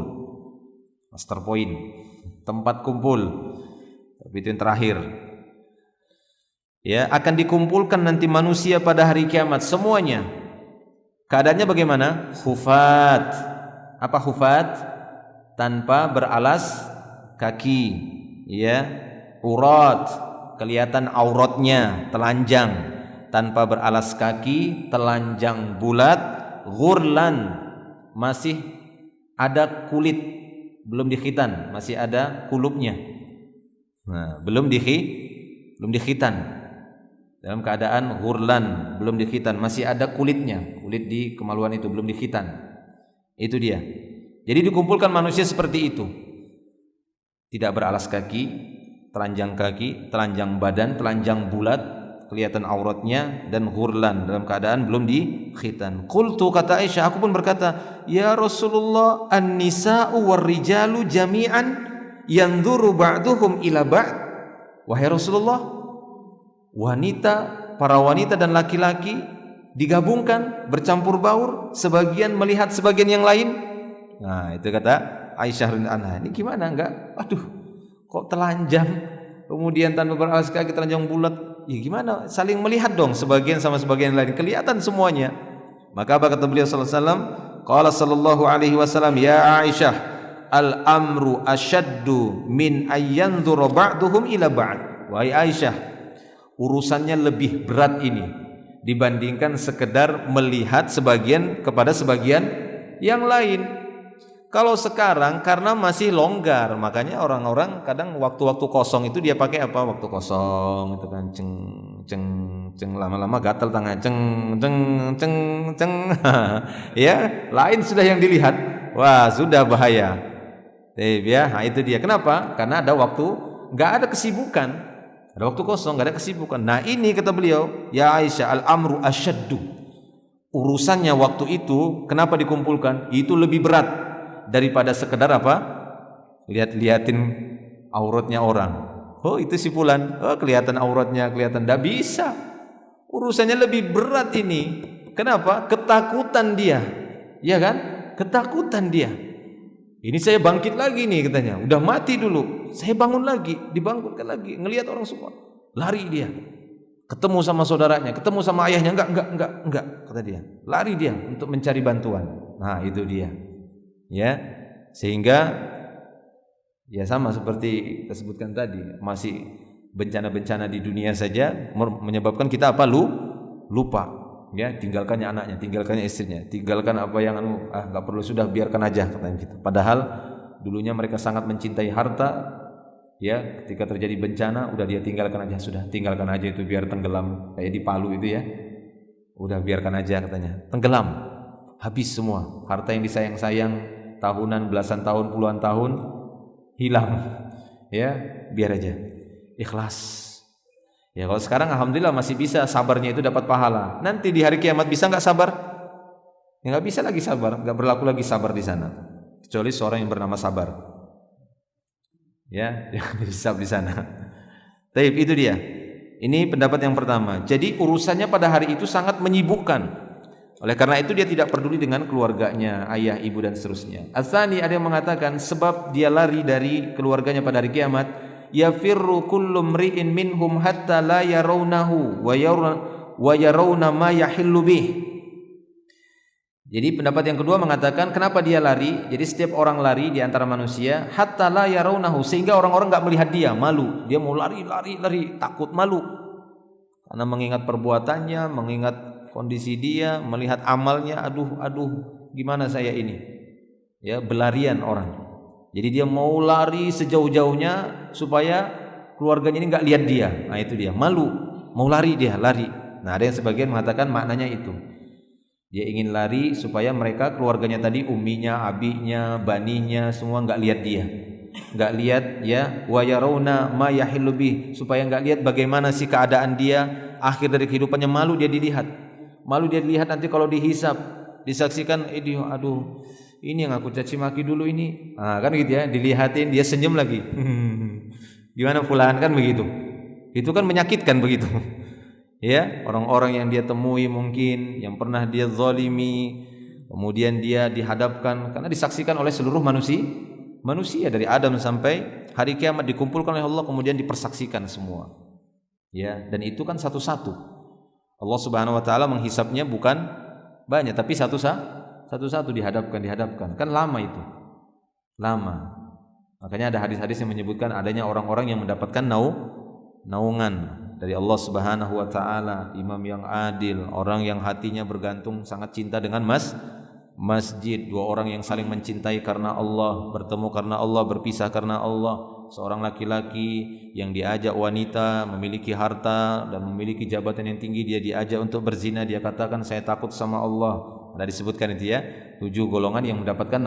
[SPEAKER 1] master point, tempat kumpul, tapi itu yang terakhir. Ya, akan dikumpulkan nanti manusia pada hari kiamat semuanya. Keadaannya bagaimana? Hufat. Apa hufat? Tanpa beralas kaki, ya. Urat, kelihatan auratnya, telanjang. Tanpa beralas kaki, telanjang bulat. Ghurlan, masih ada kulit, belum dikhitan, masih ada kulupnya. Nah, belum dikhitan. Dalam keadaan ghurlan, belum dikhitan, masih ada kulitnya, kulit di kemaluan itu belum dikhitan. Itu dia. Jadi dikumpulkan manusia seperti itu. Tidak beralas kaki, telanjang badan, telanjang bulat, kelihatan auratnya, dan ghurlan, dalam keadaan belum dikhitan. Qultu, kata Aisyah, aku pun berkata, ya Rasulullah, an-nisa'u war-rijalu jami'an yanzuru ba'duhum ila ba'd. Wahai Rasulullah, para wanita dan laki-laki digabungkan, bercampur baur, sebagian melihat sebagian yang lain. Nah, itu kata Aisyah radhiyallahu anha. Ini gimana? Enggak, aduh, kok telanjang, kemudian tanpa beralas kaki, telanjang bulat. Ya gimana? Saling melihat dong, sebagian sama sebagian lain, kelihatan semuanya. Maka apa kata beliau sallallahu alaihi wasallam? Qala sallallahu alaihi wasallam, ya Aisyah, al-amru asyaddu min ayyanzura ba'duhum ila ba'd. Wahai Aisyah, urusannya lebih berat ini dibandingkan sekedar melihat sebagian kepada sebagian yang lain. Kalau sekarang karena masih longgar, makanya orang-orang kadang waktu-waktu kosong itu dia pakai apa? Waktu kosong itu kan ceng lama-lama gatal tangan ceng ya, lain sudah yang dilihat. Wah, sudah bahaya. Ya, nah itu dia. Kenapa? Karena ada waktu, enggak ada kesibukan. Ada waktu kosong, enggak ada kesibukan. Nah, ini kata beliau, ya Aisyah, al-amru asyaddu. Urusannya waktu itu kenapa dikumpulkan? Itu lebih berat daripada sekedar apa? Lihat-liatin auratnya orang. Oh, itu si fulan. Oh, kelihatan auratnya, kelihatan. Enggak bisa. Urusannya lebih berat ini. Kenapa? Ketakutan dia. Ya kan? ketakutan dia. Ini saya bangkit lagi nih katanya. Udah mati dulu, saya bangun lagi, dibangunkan lagi. Ngelihat orang semua, lari dia. Ketemu sama saudaranya, ketemu sama ayahnya, enggak, kata dia. Lari dia untuk mencari bantuan. Nah, itu dia. Ya, sehingga ya sama seperti kita sebutkan tadi, masih bencana-bencana di dunia saja menyebabkan kita apa? Lupa. Ya, tinggalkannya anaknya, tinggalkannya istrinya, tinggalkan apa yang enggak perlu, sudah biarkan aja katanya gitu. Padahal dulunya mereka sangat mencintai harta. Ya, ketika terjadi bencana udah dia tinggalkan aja, sudah tinggalkan aja itu biar tenggelam kayak di Palu itu ya. Udah biarkan aja katanya. Tenggelam. Habis semua. Harta yang disayang-sayang tahunan, belasan tahun, puluhan tahun hilang. Ya, biar aja. Ikhlas. Ya, kalau sekarang alhamdulillah masih bisa, sabarnya itu dapat pahala. Nanti di hari kiamat bisa enggak sabar? Ya, enggak bisa lagi sabar, enggak berlaku lagi sabar di sana. Kecuali seorang yang bernama sabar. Ya, yang dihisab di sana. Taib, itu dia. Ini pendapat yang pertama. Jadi urusannya pada hari itu sangat menyibukkan. Oleh karena itu dia tidak peduli dengan keluarganya, ayah, ibu dan seterusnya. Ats-tsani, ada yang mengatakan sebab dia lari dari keluarganya pada hari kiamat, yafirru kullu mri'in minhum hatta la yarawnahu wa yarawna ma yahillu bih. Jadi pendapat yang kedua mengatakan kenapa dia lari? Jadi setiap orang lari di antara manusia hatta la yarawnahu, sehingga orang-orang enggak melihat dia, malu. Dia mau lari, takut, malu. Karena mengingat perbuatannya, mengingat kondisi dia, melihat amalnya, aduh, gimana saya ini? Ya, belarian orang. Jadi dia mau lari sejauh-jauhnya supaya keluarganya ini enggak lihat dia. Nah, itu dia, malu. Mau lari dia, lari. Nah, ada yang sebagian mengatakan maknanya itu. Dia ingin lari supaya mereka keluarganya tadi, umminya, abinya, baninya semua enggak lihat dia. Enggak lihat ya, wa yarawna ma yahillu bih, supaya enggak lihat bagaimana sih keadaan dia akhir dari kehidupannya. Malu dia dilihat. Malu dia dilihat nanti kalau dihisab, disaksikan, aduh, ini yang aku caci maki dulu ini. Nah, kan gitu ya, dilihatin dia senyum lagi. Gimana fulan, kan begitu. Itu kan menyakitkan begitu. Ya, orang-orang yang dia temui mungkin yang pernah dia zalimi, kemudian dia dihadapkan karena disaksikan oleh seluruh manusia dari Adam sampai hari kiamat, dikumpulkan oleh Allah kemudian dipersaksikan semua. Ya, dan itu kan satu-satu. Allah Subhanahu wa taala menghisapnya bukan banyak tapi satu-satu dihadapkan. Kan lama itu. Lama. Makanya ada hadis-hadis yang menyebutkan adanya orang-orang yang mendapatkan naungan dari Allah Subhanahu wa taala, imam yang adil, orang yang hatinya bergantung sangat cinta dengan masjid, dua orang yang saling mencintai karena Allah, bertemu karena Allah, berpisah karena Allah, seorang laki-laki yang diajak wanita memiliki harta dan memiliki jabatan yang tinggi, dia diajak untuk berzina, dia katakan saya takut sama Allah. Ada disebutkan itu ya, 7 golongan yang mendapatkan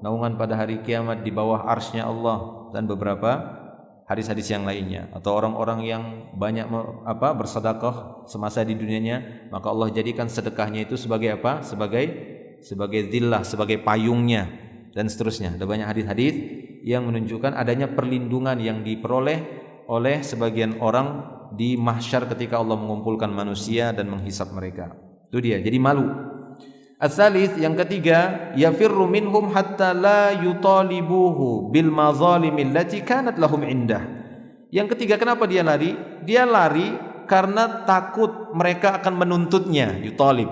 [SPEAKER 1] naungan pada hari kiamat di bawah arsy-Nya Allah, dan beberapa hadis-hadis yang lainnya. Atau orang-orang yang banyak bersedekah semasa di dunianya, maka Allah jadikan sedekahnya itu sebagai apa? Sebagai zillah, sebagai payungnya, dan seterusnya. Ada banyak hadis-hadis yang menunjukkan adanya perlindungan yang diperoleh oleh sebagian orang di mahsyar ketika Allah mengumpulkan manusia dan menghisap mereka. Itu dia. Jadi malu. Ats-tsalits, yang ketiga, yafirru minhum hatta la yutalibuhu bil mazalimil lati kanat lahum indah. Yang ketiga, kenapa dia lari? Dia lari karena takut mereka akan menuntutnya, yutalib.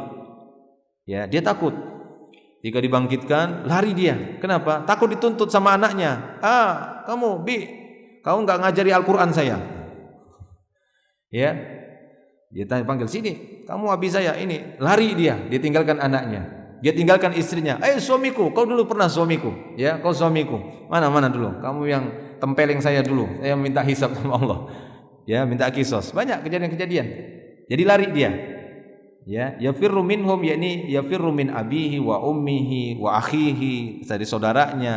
[SPEAKER 1] Ya, dia takut. Jika dibangkitkan, lari dia. Kenapa? Takut dituntut sama anaknya. Kamu enggak ngajari Al-Qur'an saya. Ya. Dia panggil, sini, kamu habis saya ini. Lari dia tinggalkan anaknya. Dia tinggalkan istrinya. Suamiku, kau dulu pernah suamiku. Ya, kau suamiku. Mana dulu? Kamu yang tempeleng saya dulu. Saya minta hisab sama Allah. Ya, minta kisos. Banyak kejadian-kejadian. Jadi lari dia. Ya, yafirru minhum, yakni yafirru min abihi wa ummihi wa akhihi, dari saudaranya,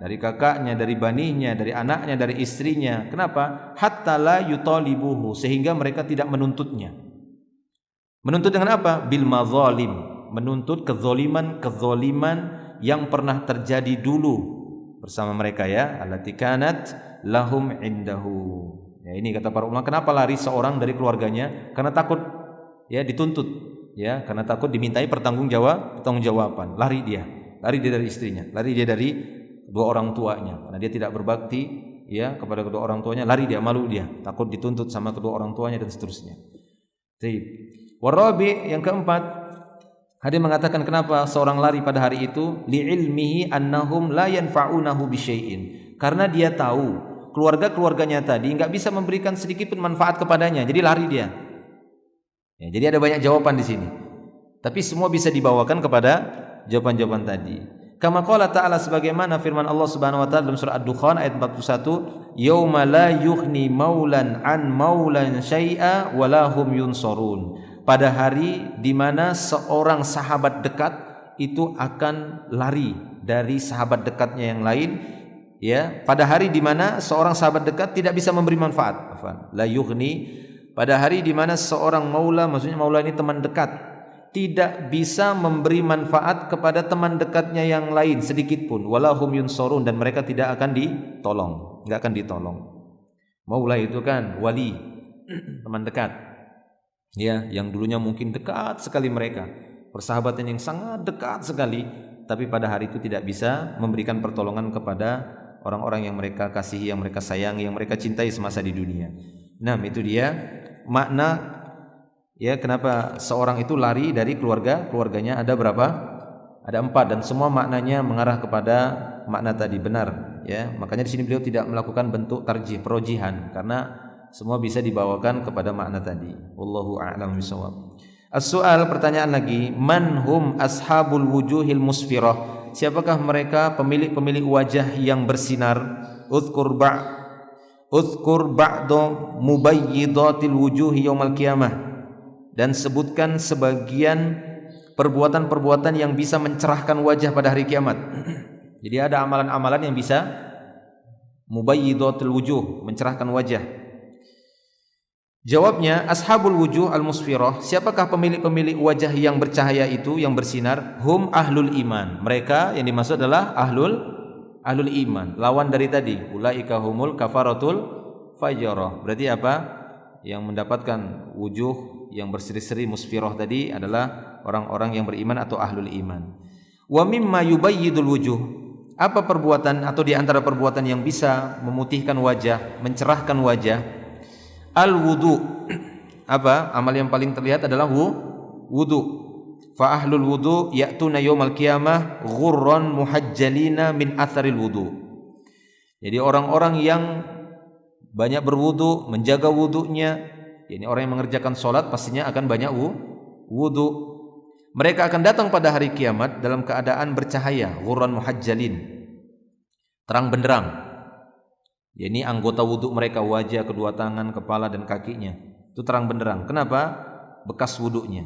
[SPEAKER 1] dari kakaknya, dari baninya, dari anaknya, dari istrinya. Kenapa? Hatta la yutalibuhu, sehingga mereka tidak menuntutnya. Menuntut dengan apa? Bil mazalim, menuntut kezaliman yang pernah terjadi dulu bersama mereka, ya, allati kanat lahum indahu. Ya, ini kata para ulama, kenapa lari seorang dari keluarganya? Karena takut ya dituntut, ya, karena takut dimintai pertanggungjawaban. Lari dia. lari dia dari istrinya, lari dia dari kedua orang tuanya, karena dia tidak berbakti ya kepada kedua orang tuanya, lari dia, malu dia, takut dituntut sama kedua orang tuanya dan seterusnya. Baik. Warabi, yang keempat, hadis mengatakan kenapa seorang lari pada hari itu? Li'ilmihi annahum la yanfa'unahu bisyai'in. Karena dia tahu keluarga-keluarganya tadi enggak bisa memberikan sedikit pun manfaat kepadanya, jadi lari dia. Ya, jadi ada banyak jawaban di sini. Tapi semua bisa dibawakan kepada jawaban-jawaban tadi. Kama qala ta'ala, sebagaimana firman Allah Subhanahu wa taala dalam surah Ad-Dukhan ayat 41, yauma la yughni maulan an maulan syai'a wa lahum yunsarun. Pada hari di mana seorang sahabat dekat itu akan lari dari sahabat dekatnya yang lain, ya, pada hari di mana seorang sahabat dekat tidak bisa memberi manfaat. La yughni, pada hari di mana seorang maula, maksudnya maula ini teman dekat, tidak bisa memberi manfaat kepada teman dekatnya yang lain sedikit pun. Walahum yunsorun, dan mereka tidak akan ditolong, enggak akan ditolong. Maula itu kan wali, teman dekat. Ya, yang dulunya mungkin dekat sekali mereka, persahabatan yang sangat dekat sekali, tapi pada hari itu tidak bisa memberikan pertolongan kepada orang-orang yang mereka kasihi, yang mereka sayangi, yang mereka cintai semasa di dunia. Nah, itu dia makna ya kenapa seorang itu lari dari keluarganya. Ada berapa? Ada 4, dan semua maknanya mengarah kepada makna tadi, benar ya. Makanya di sini beliau tidak melakukan bentuk tarjih, perojihan, karena semua bisa dibawakan kepada makna tadi. Wallahu a'lam bishawab. As-soal, pertanyaan lagi, man hum ashabul wujuhil musfirah? Siapakah mereka pemilik-pemilik wajah yang bersinar? Uzkur ba'da mubayyidatil wujuhi yaumal qiyamah, dan sebutkan sebagian perbuatan-perbuatan yang bisa mencerahkan wajah pada hari kiamat. Jadi ada amalan-amalan yang bisa mubayyidatil wujuh, mencerahkan wajah. Jawabnya, ashabul wujuh al-musfirah, siapakah pemilik-pemilik wajah yang bercahaya itu, yang bersinar? Hum ahlul iman, mereka yang dimaksud adalah ahlul iman, lawan dari tadi, ulaika humul kafaratul fajarah. Berarti apa? Yang mendapatkan wujuh yang berseri-seri musfirah tadi adalah orang-orang yang beriman atau ahlul iman. Wa mimma yubayyidul wujuh, apa perbuatan atau di antara perbuatan yang bisa memutihkan wajah, mencerahkan wajah? Al-wudu. Apa? Amal yang paling terlihat adalah wudu. Fa ahlul wudu ya'tuna yaumal qiyamah ghurran muhajjalina min atharil wudu. Jadi orang-orang yang banyak berwudu, menjaga wudunya, ini orang yang mengerjakan salat pastinya akan banyak wudu. Mereka akan datang pada hari kiamat dalam keadaan bercahaya, ghurran muhajjalin, terang benderang. Ini anggota wudu mereka, wajah, kedua tangan, kepala dan kakinya itu terang benderang. Kenapa? Bekas wudunya.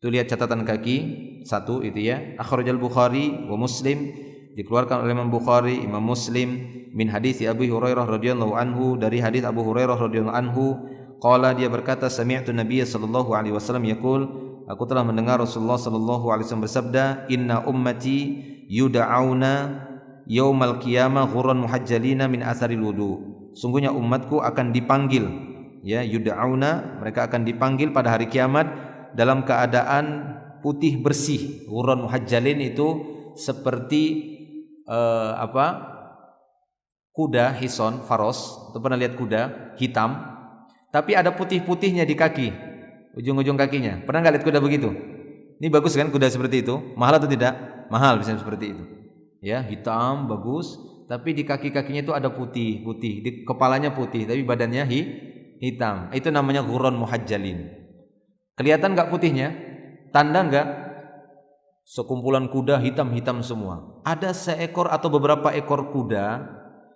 [SPEAKER 1] Itu lihat catatan kaki 1 itu ya. Akhrajal Bukhari wa Muslim, dikeluarkan oleh Imam Bukhari, Imam Muslim, min hadis Abu Hurairah radhiyallahu anhu, dari hadis Abu Hurairah radhiyallahu anhu, qala, dia berkata, sami'tu Nabiy sallallahu alaihi wasallam yaqul, aku telah mendengar Rasulullah sallallahu alaihi wasallam bersabda, inna ummati yud'auna yaumal qiyamah ghurran muhajjalina min atharil wudu. Sungguhnya umatku akan dipanggil, ya, yud'auna, mereka akan dipanggil pada hari kiamat dalam keadaan putih bersih. Ghurran muhajjalin itu seperti kuda hison, faros. Itu pernah lihat kuda hitam, tapi ada putih-putihnya di kaki, ujung-ujung kakinya. Pernah nggak lihat kuda begitu? Ini bagus kan kuda seperti itu? Mahal atau tidak? Mahal bisa seperti itu. Ya, hitam bagus, tapi di kaki-kakinya itu ada putih-putih, di kepalanya putih, tapi badannya hitam. Itu namanya ghurran muhajjalin. Kelihatan enggak putihnya? Tanda enggak? Sekumpulan kuda hitam-hitam semua. Ada seekor atau beberapa ekor kuda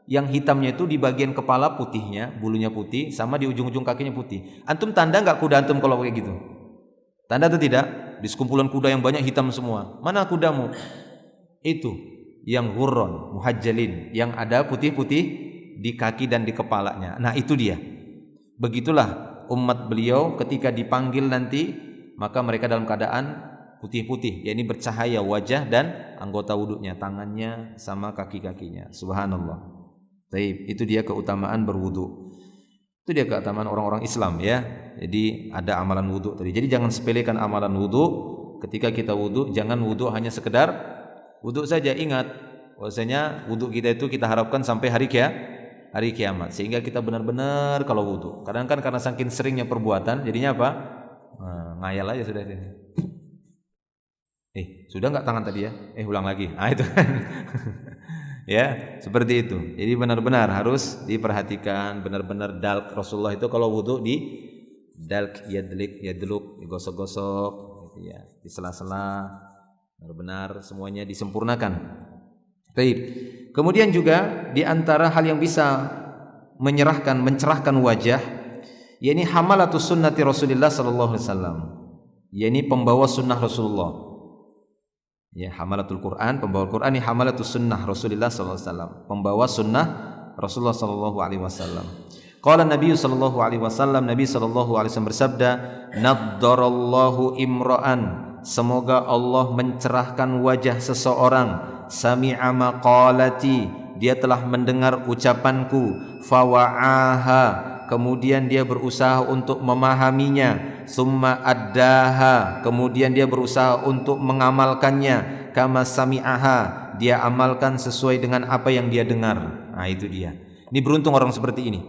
[SPEAKER 1] yang hitamnya itu di bagian kepala putihnya, bulunya putih, sama di ujung-ujung kakinya putih. Antum tanda enggak kuda antum kalau kayak gitu? Tanda atau tidak? Di sekumpulan kuda yang banyak hitam semua. Mana kudamu? Itu yang ghurran muhajjalin, yang ada putih-putih di kaki dan di kepalanya. Nah, itu dia. Begitulah umat beliau ketika dipanggil nanti, maka mereka dalam keadaan putih-putih, yakni bercahaya wajah dan anggota wudunya, tangannya sama kaki-kakinya. Subhanallah. Baik, itu dia keutamaan berwudu. Itu dia keutamaan orang-orang Islam ya. Jadi ada amalan wudu tadi. Jadi jangan sepelekan amalan wudu. Ketika kita wudu, jangan wudu hanya sekedar Wudu saja, ingat bahwasanya wudu kita itu kita harapkan sampai hari kiamat, sehingga kita benar-benar kalau wudu. Kadang kan karena saking seringnya perbuatan jadinya apa? Ngayal aja sudah. Sudah nggak tangan tadi ya? Ulang lagi. Itu kan. Ya, seperti itu. Jadi benar-benar harus diperhatikan, benar-benar dalk. Rasulullah itu kalau wudu di dalk, yadluk, digosok-gosok gitu ya, di sela-sela, benar-benar semuanya disempurnakan. Baik. Kemudian juga di antara hal yang bisa mencerahkan wajah, yakni hamalatus sunnati Rasulullah sallallahu alaihi wasallam. Yakni pembawa sunnah Rasulullah. Ya, hamalatul Quran, pembawa Quran, ini hamalatus sunnah Rasulullah sallallahu alaihi wasallam, pembawa sunnah Rasulullah sallallahu alaihi wasallam. Qala Nabi sallallahu alaihi wasallam, Nabi sallallahu alaihi wasallam bersabda, "Naddarallahu imra'an", semoga Allah mencerahkan wajah seseorang, sami'a maqalati, dia telah mendengar ucapanku, fawa'aha, kemudian dia berusaha untuk memahaminya, summa addaha, kemudian dia berusaha untuk mengamalkannya, kama sami'aha, dia amalkan sesuai dengan apa yang dia dengar. Itu dia. Ini beruntung orang seperti ini.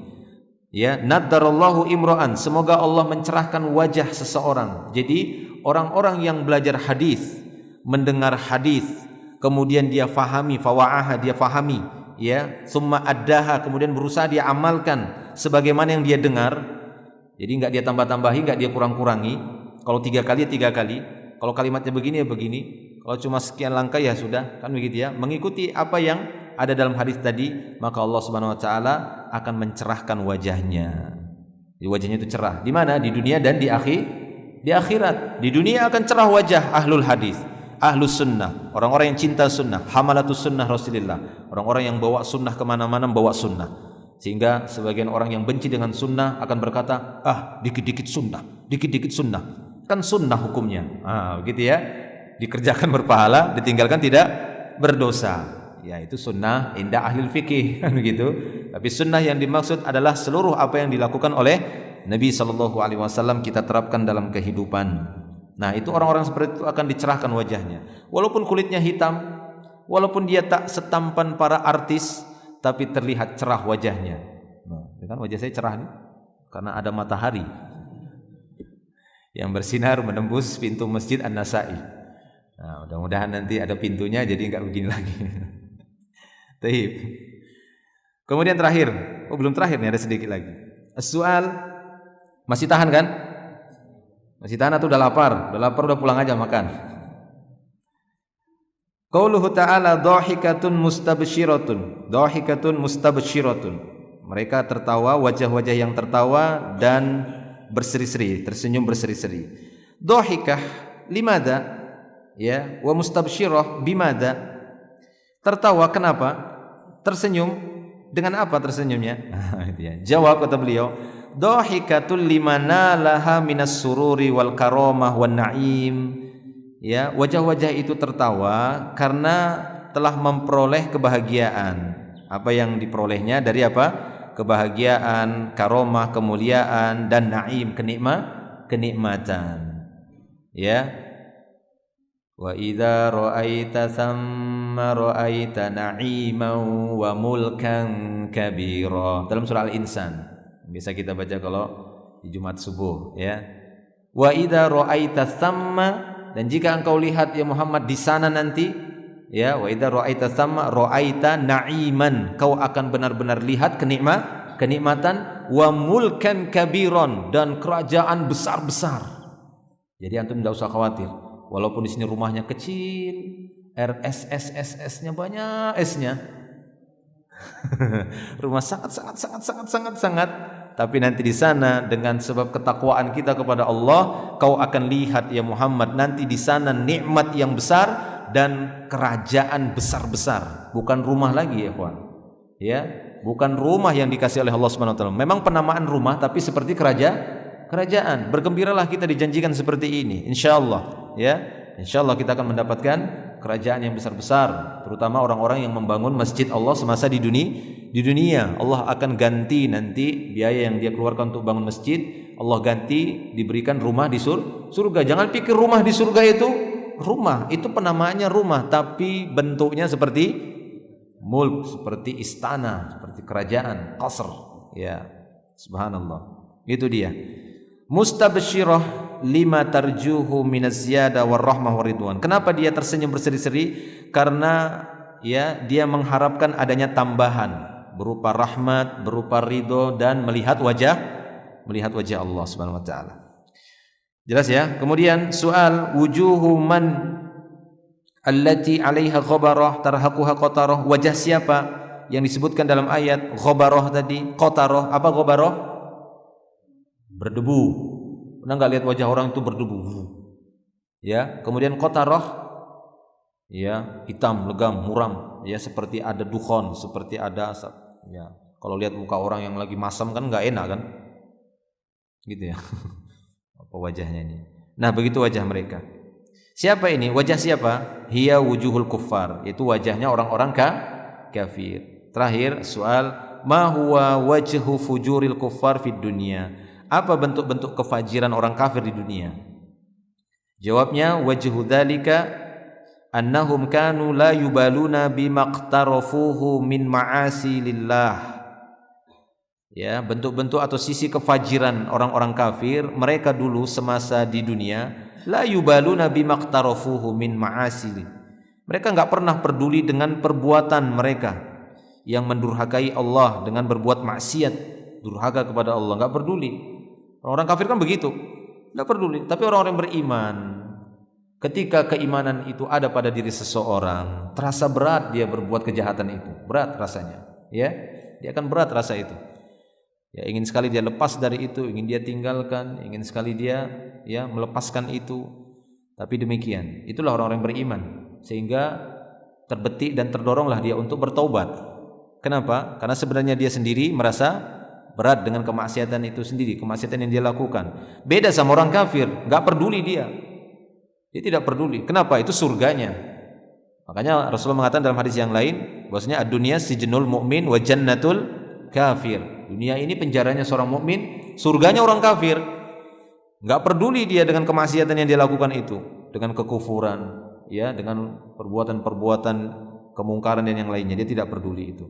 [SPEAKER 1] Ya, naddarallahu imra'an, semoga Allah mencerahkan wajah seseorang. Jadi orang-orang yang belajar hadis, mendengar hadis, kemudian dia fahami, fawa'aha, dia fahami, ya, summa addaha, kemudian berusaha dia amalkan sebagaimana yang dia dengar. Jadi enggak dia tambah-tambahi, enggak dia kurang-kurangi. Kalau 3 kali ya 3 kali, kalau kalimatnya begini ya begini, kalau cuma sekian langkah ya sudah, kan begitu ya. Mengikuti apa yang ada dalam hadis tadi, maka Allah Subhanahu wa taala akan mencerahkan wajahnya. Di wajahnya itu cerah. Di mana? Di dunia dan di akhirat. Di dunia akan cerah wajah ahlul hadis, ahlus sunnah, orang-orang yang cinta sunnah, hamalatus sunnah Rasulullah, orang-orang yang bawa sunnah kemana-mana, bawa sunnah. Sehingga sebagian orang yang benci dengan sunnah akan berkata, dikit-dikit sunnah, kan sunnah hukumnya. Begitu ya, dikerjakan berpahala, ditinggalkan tidak berdosa. Ya, itu sunnah indah ahli fikih, kan begitu. Tapi sunnah yang dimaksud adalah seluruh apa yang dilakukan oleh Nabi sallallahu alaihi wasallam kita terapkan dalam kehidupan. Nah, itu orang-orang seperti itu akan dicerahkan wajahnya. Walaupun kulitnya hitam, walaupun dia tak setampan para artis, tapi terlihat cerah wajahnya. Kan wajah saya cerah nih karena ada matahari yang bersinar menembus pintu Masjid An-Nasa'i. Mudah-mudahan nanti ada pintunya jadi enggak begini lagi. Taib. Kemudian terakhir, belum terakhir nih, ada sedikit lagi. As-su'al, masih tahan kan? Masih tahan atau udah lapar? Udah pulang aja makan. Qauluhu ta'ala dhahikatun mustabsyiratun. Mereka tertawa, wajah-wajah yang tertawa dan berseri-seri, tersenyum berseri-seri. Dhahikah limada? Ya, wa mustabsyirah bimada? Tertawa kenapa? Tersenyum dengan apa tersenyumnya? Jawab kata beliau, dhahikatul limana laha minas sururi wal karamah wan na'im. Ya, wajah-wajah itu tertawa karena telah memperoleh kebahagiaan. Apa yang diperolehnya dari apa? Kebahagiaan, karomah, kemuliaan, dan na'im, kenikmatan. Ya. Wa idza ra'aita thamma ra'aita na'iman wa mulkan kabira. Dalam surah Al-Insan. Bisa kita baca kalau di Jumat subuh, ya. Wa idza ra'aita thamma, dan jika engkau lihat ya Muhammad di sana nanti, ya, wa idza ra'aita thamma ra'aita na'iman, kau akan benar-benar lihat kenikmatan, wa mulkan kabiron, dan kerajaan besar-besar. Jadi antum tidak usah khawatir. Walaupun di sini rumahnya kecil, RSS-nya banyak S-nya. Rumah sangat, tapi nanti di sana dengan sebab ketakwaan kita kepada Allah, kau akan lihat ya Muhammad nanti di sana nikmat yang besar dan kerajaan besar-besar. Bukan rumah lagi ya kawan. Ya, bukan rumah yang dikasih oleh Allah Subhanahu wa taala. Memang penamaan rumah tapi seperti kerajaan. Bergembiralah kita dijanjikan seperti ini, insyaallah. Ya, insyaallah kita akan mendapatkan kerajaan yang besar-besar, terutama orang-orang yang membangun masjid Allah semasa di dunia. Allah akan ganti nanti biaya yang dia keluarkan untuk bangun masjid, Allah ganti diberikan rumah di surga. Jangan pikir rumah di surga itu rumah, itu penamaannya rumah, tapi bentuknya seperti mulk, seperti istana, seperti kerajaan, qasr. Ya, subhanallah. Itu dia. Mustabsyirah lima tarjuhu minaz ziyada warahmah waridwan. Kenapa dia tersenyum berseri-seri? Karena ya, dia mengharapkan adanya tambahan berupa rahmat, berupa ridho, dan melihat wajah Allah Subhanahu wa taala. Jelas ya? Kemudian soal wujuhu man allati 'alaiha ghabarah tarhaquha qatarah. Wajah siapa yang disebutkan dalam ayat ghabarah tadi? Qatarah. Apa ghabarah? Berdebu. Pernah enggak lihat wajah orang itu berdebu? Ya, kemudian qatarah ya, hitam, legam, muram, ya, seperti ada dukhon, seperti ada asap. Ya, kalau lihat muka orang yang lagi masam kan enggak enak kan? Gitu ya. Apa wajahnya ini? Nah, begitu wajah mereka. Siapa ini? Wajah siapa? Hiya wujuhul kuffar. Itu wajahnya orang-orang kafir. Terakhir soal ma huwa wajhu fujuril kuffar fid dunya. Apa bentuk-bentuk kefajiran orang kafir di dunia? Jawabnya wajhu dzalika annahum kanu la yubaluna bimaqtarafuhu min ma'asi lillah. Ya, bentuk-bentuk atau sisi kefajiran orang-orang kafir, mereka dulu semasa di dunia la yubaluna bimaqtarafuhu min ma'asi. Mereka enggak pernah peduli dengan perbuatan mereka yang mendurhakai Allah dengan berbuat maksiat, durhaka kepada Allah, enggak peduli. Orang kafir kan begitu, enggak peduli. Tapi orang-orang beriman, ketika keimanan itu ada pada diri seseorang, terasa berat dia berbuat kejahatan itu, berat rasanya, ya, dia akan berat rasa itu. Ya, ingin sekali dia lepas dari itu, ingin dia tinggalkan, ingin sekali dia ya melepaskan itu. Tapi demikian, itulah orang-orang beriman, sehingga terbetik dan terdoronglah dia untuk bertaubat. Kenapa? Karena sebenarnya dia sendiri merasa berat dengan kemaksiatan itu sendiri, kemaksiatan yang dia lakukan. Beda sama orang kafir, enggak peduli dia. Dia tidak peduli. Kenapa? Itu surganya. Makanya Rasulullah mengatakan dalam hadis yang lain, bahwasanya ad-dunya sijnul mu'min wa jannatul kafir. Dunia ini penjaranya seorang mukmin, surganya orang kafir. Enggak peduli dia dengan kemaksiatan yang dia lakukan itu, dengan kekufuran, ya, dengan perbuatan-perbuatan kemungkaran dan yang lainnya, dia tidak peduli itu.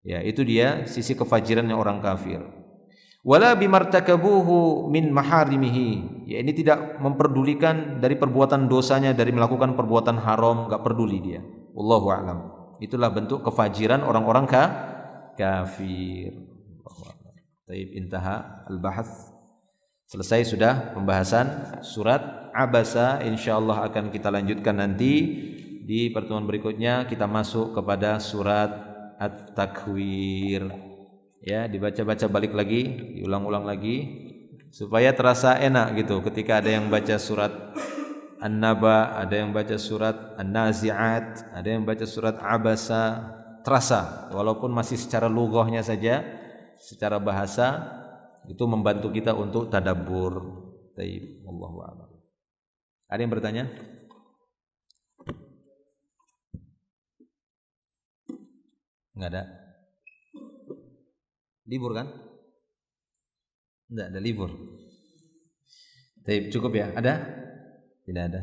[SPEAKER 1] Ya, itu dia sisi kefajirannya orang kafir. Wala bimartakabuhu min maharimihi. Ya, ini tidak memperdulikan dari perbuatan dosanya, dari melakukan perbuatan haram, enggak peduli dia. Wallahu a'lam. Itulah bentuk kefajiran orang-orang kafir. Taib, intaha al-bahath. Selesai sudah pembahasan surat Abasa. Insyaallah akan kita lanjutkan nanti di pertemuan berikutnya. Kita masuk kepada surat At-Takwir. Ya, dibaca-baca balik lagi, diulang-ulang lagi supaya terasa enak gitu. Ketika ada yang baca surat An-Naba, ada yang baca surat An-Nazi'at, ada yang baca surat Abasa, terasa walaupun masih secara lughahnya saja, secara bahasa itu membantu kita untuk tadabbur. Taib, wallahu a'lam. Ada yang bertanya? Enggak ada. Libur kan? Enggak ada libur. Taib, cukup ya? Ada? Tidak ada.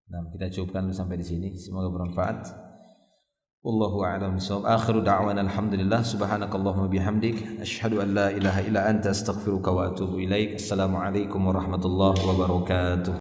[SPEAKER 1] Nah, kita cukupkan sampai di sini. Semoga bermanfaat. Wallahu a'lam bishawab. Akhiru da'wana alhamdulillah. Subhanakallahumma bihamdik asyhadu an la ilaha illa anta astaghfiruka wa atubu ilaik. Assalamualaikum warahmatullahi wabarakatuh.